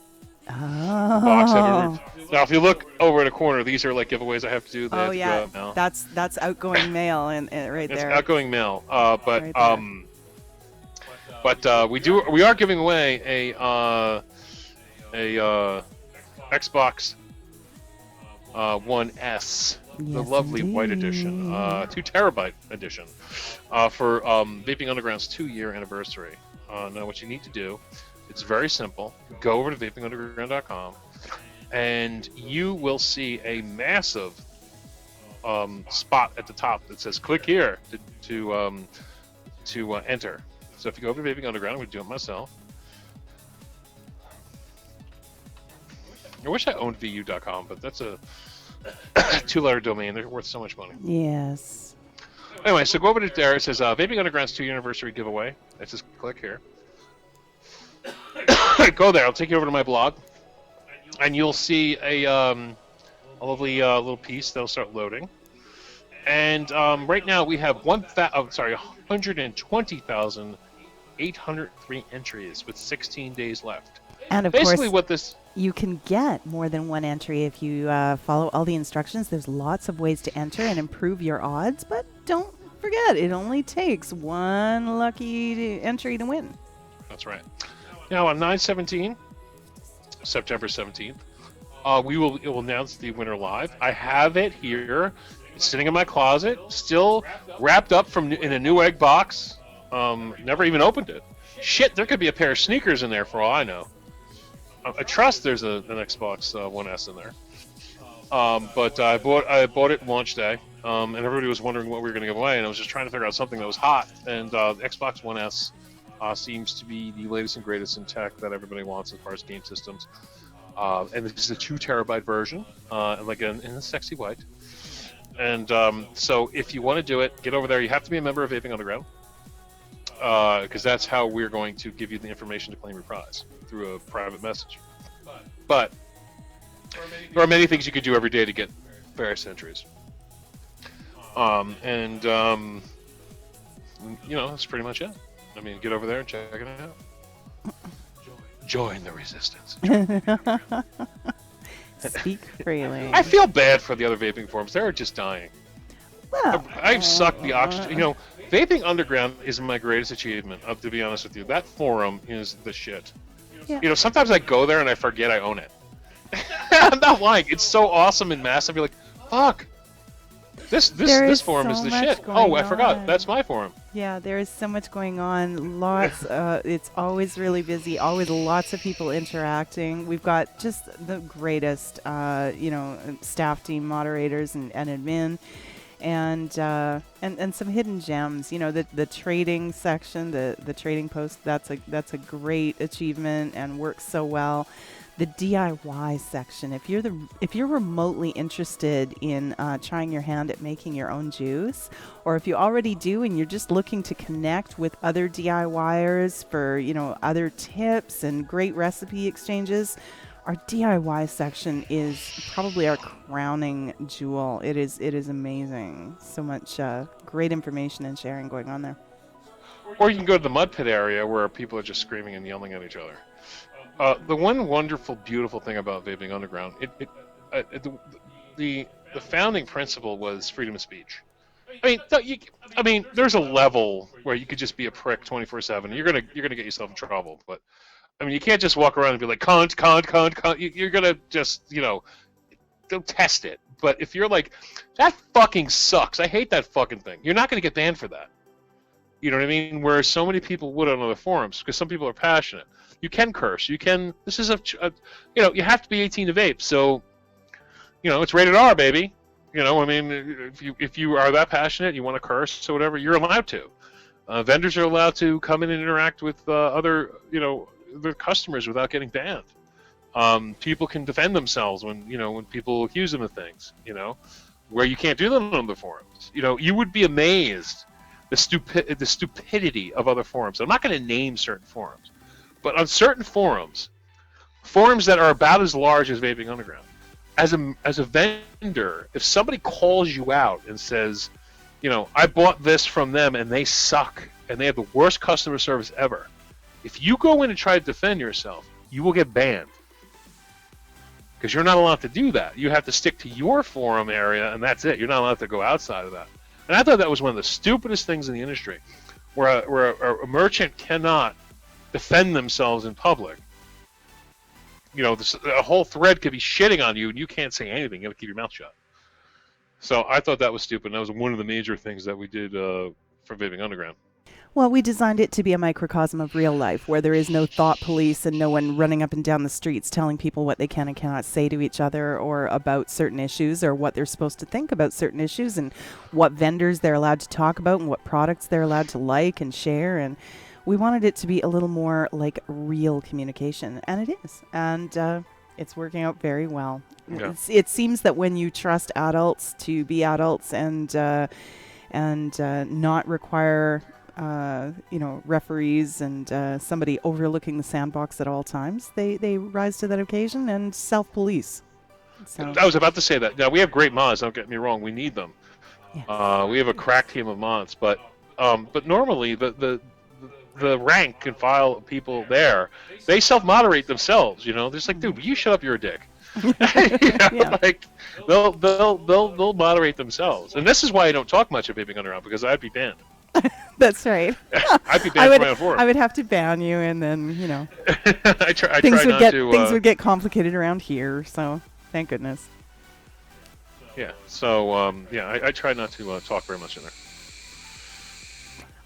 The box have been moved. Now, if you look over in the corner, these are like giveaways I have to do. They have to go out now. That's outgoing mail and right It's there. outgoing mail. But right we are giving away a Xbox One S, the lovely white edition, 2 terabyte edition, for Vaping Underground's 2-year anniversary. Now, what you need to do, it's very simple. Go over to vapingunderground.com, and you will see a massive spot at the top that says "Click here" to enter. So if you go over to Vaping Underground, I'm going to do it myself. I wish I owned VU.com, but that's a 2-letter domain. They're worth so much money. Yes. Anyway, so go over to there. It says Vaping Underground's 2-year anniversary giveaway. It says click here. Go there. I'll take you over to my blog, and you'll see a lovely little piece that'll start loading. And right now we have 120,803 entries with 16 days left. And of basically course, what this you can get more than one entry if you follow all the instructions. There's lots of ways to enter and improve your odds, but don't forget, it only takes one lucky entry to win. That's right. Now on 9/17, September 17th, it will announce the winner live. I have it here. It's sitting in my closet, still wrapped up in a new egg box. Never even opened it. Shit, there could be a pair of sneakers in there for all I know. I trust there's an Xbox One S in there. But I bought it launch day, and everybody was wondering what we were going to give away, and I was just trying to figure out something that was hot. And the Xbox One S seems to be the latest and greatest in tech that everybody wants as far as game systems. And this is a 2 terabyte version, like in a sexy white. And so if you want to do it, get over there. You have to be a member of Vaping Underground, because that's how we're going to give you the information to claim your prize, through a private message. But there are many things you could do every day to get various entries. That's pretty much it. I mean, get over there and check it out. Join the resistance. Speak freely. I feel bad for the other vaping forums. They're just dying. Well, I've sucked the oxygen. Vaping Underground is my greatest achievement, to be honest with you. That forum is the shit. Yeah. Sometimes I go there and I forget I own it. I'm not lying. It's so awesome and massive. You're like, fuck. This forum is the shit. Oh, I forgot. That's my forum. Yeah, there is so much going on. Lots. It's always really busy. Always lots of people interacting. We've got just the greatest, staff team, moderators, and admin, and some hidden gems. The trading section, the trading post. That's a great achievement and works so well. The DIY section. If you're remotely interested in trying your hand at making your own juice, or if you already do and you're just looking to connect with other DIYers for other tips and great recipe exchanges, our DIY section is probably our crowning jewel. It is amazing. So much great information and sharing going on there. Or you can go to the mud pit area where people are just screaming and yelling at each other. The one wonderful, beautiful thing about Vaping Underground, the founding principle was freedom of speech. I mean, there's a level where you could just be a prick 24/7. You're gonna get yourself in trouble. But I mean, you can't just walk around and be like cunt. You're gonna just don't test it. But if you're like, that fucking sucks, I hate that fucking thing, you're not gonna get banned for that. You know what I mean? Whereas so many people would on other forums, because some people are passionate. You can curse. You can. This is you have to be 18 to vape. So, it's rated R, baby. If you are that passionate, you want to curse or whatever, you're allowed to. Vendors are allowed to come in and interact with other their customers without getting banned. People can defend themselves when people accuse them of things. Where you can't do them on the forums. You would be amazed the stupidity of other forums. I'm not going to name certain forums. But on certain forums that are about as large as Vaping Underground, as a vendor, if somebody calls you out and says, You know, I bought this from them and they suck and they have the worst customer service ever. If you go in and try to defend yourself, you will get banned. Because you're not allowed to do that. You have to stick to your forum area and that's it. You're not allowed to go outside of that. And I thought that was one of the stupidest things in the industry, where a merchant cannot defend themselves in public. You know, a whole thread could be shitting on you and you can't say anything. You have to keep your mouth shut. So I thought that was stupid. That was one of the major things that we did for Vaping Underground. Well, we designed it to be a microcosm of real life, where there is no thought police and no one running up and down the streets telling people what they can and cannot say to each other or about certain issues or what they're supposed to think about certain issues and what vendors they're allowed to talk about and what products they're allowed to like and share. And we wanted it to be a little more like real communication, and it is. And it's working out very well. Yeah. It seems that when you trust adults to be adults and not require referees and somebody overlooking the sandbox at all times, they rise to that occasion and self-police. So. I was about to say that. Now, we have great mods, don't get me wrong, we need them. Yes. We have a crack team of mods, but normally the rank and file people there, they self-moderate themselves, you know? They're just like, dude, you shut up, you're a dick. Yeah. Like they'll moderate themselves. And this is why I don't talk much at Vaping Underground, because I'd be banned. That's right. I'd be banned from my own forum. I would have to ban you, and then things would get complicated around here. So thank goodness. Yeah. So I try not to talk very much in there.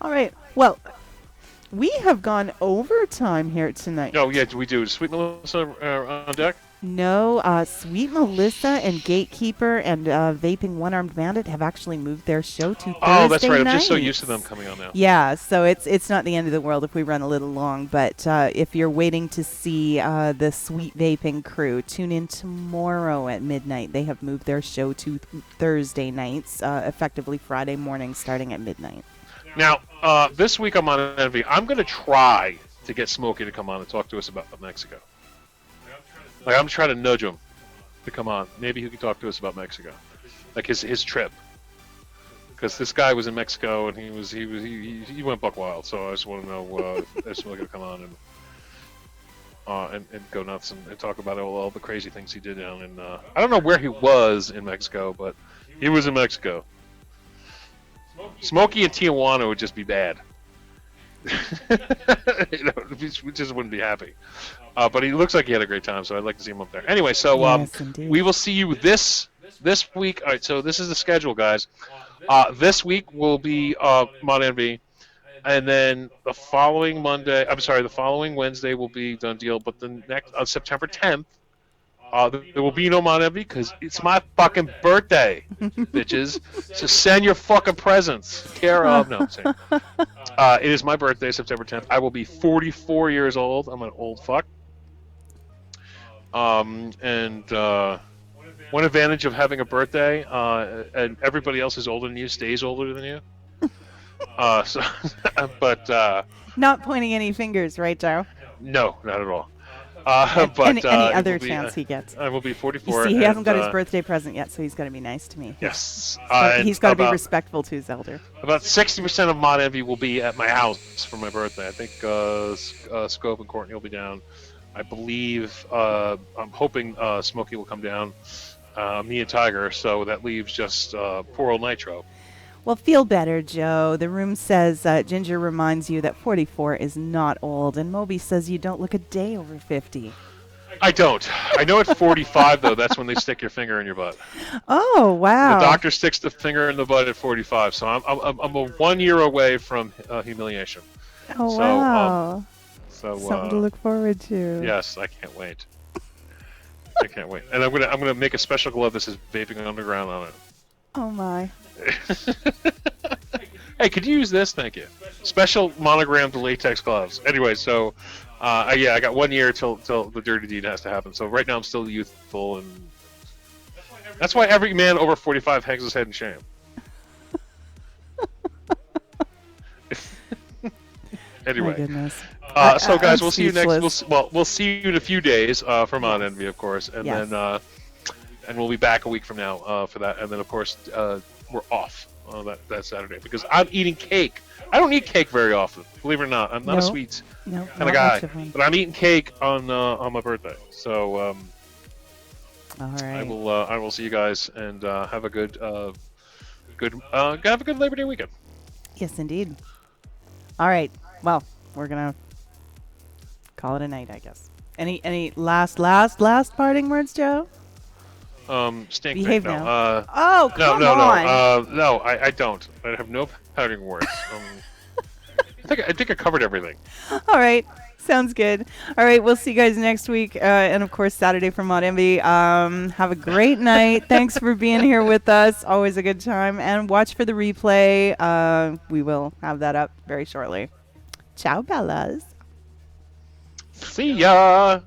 All right. Well, we have gone overtime here tonight. Oh yeah, we do. Sweet Melissa on deck. No, Sweet Melissa and Gatekeeper and Vaping One-Armed Bandit have actually moved their show to Thursday Oh, that's right. nights. I'm just so used to them coming on now. Yeah, so it's not the end of the world if we run a little long, but if you're waiting to see the Sweet Vaping crew, tune in tomorrow at midnight. They have moved their show to Thursday nights, effectively Friday morning starting at midnight. Now, this week I'm on Envy. I'm going to try to get Smokey to come on and talk to us about Mexico. Like, I'm trying to nudge him to come on. Maybe he can talk to us about Mexico, like his trip. Because this guy was in Mexico and he went buck wild. So I just want to know if Smokey will come on and go nuts and talk about all the crazy things he did down in. I don't know where he was in Mexico, but he was in Mexico. Smokey and Tijuana would just be bad. We just wouldn't be happy. But he looks like he had a great time, so I'd like to see him up there. Anyway, so yes, we will see you this week. All right, so this is the schedule, guys. This week will be Mod Envy, and then the following Wednesday will be DoneDeal. But the next September 10th, there will be no Mod Envy because it's my fucking birthday, bitches. So send your fucking presents. Care of. No, I'm saying. It is my birthday, September 10th. I will be 44 years old. I'm an old fuck. And one advantage of having a birthday, and everybody else is older than you, stays older than you. But not pointing any fingers, right, Joe? No, not at all. Any other chance he gets. I will be 44. You see, he hasn't got his birthday present yet, so he's got to be nice to me. Yes. He's got to be respectful to his elder. About 60% of Mod Envy will be at my house for my birthday. I think Scope and Courtney will be down. I believe, I'm hoping Smokey will come down, me and Tiger, so that leaves just poor old Nitro. Well, feel better, Joe. The room says Ginger reminds you that 44 is not old, and Moby says you don't look a day over 50. I don't. I know at 45, though, that's when they stick your finger in your butt. Oh, wow. The doctor sticks the finger in the butt at 45, so I'm a 1 year away from humiliation. Oh, wow. Something to look forward to. Yes, I can't wait. I can't wait. And I'm gonna make a special glove that says Vaping Underground on it. Oh, my. Hey, could you use this? Thank you. Special monogrammed latex gloves. Anyway, so I got 1 year till the dirty deed has to happen. So right now I'm still youthful, and that's why every man over 45 hangs his head in shame. Anyway, my goodness. So guys, we'll see you speechless. we'll see you in a few days for Mod Envy, of course, and then and we'll be back a week from now for that, and then of course we're off that Saturday because I'm eating cake. I don't eat cake very often, believe it or not. I'm not a sweets No, kind of guy, but I'm eating cake on my birthday. So all right. I will see you guys and have a good have a good Labor Day weekend. Yes, indeed. All right. Well, we're gonna call it a night, I guess. Any last parting words, Joe? Stink Behave no. now. Oh, No, come on. no, I don't. I have no parting words. I think I covered everything. All right. Sounds good. All right. We'll see you guys next week. And, of course, Saturday from Mod Envy. Have a great night. Thanks for being here with us. Always a good time. And watch for the replay. We will have that up very shortly. Ciao, Bellas. See ya!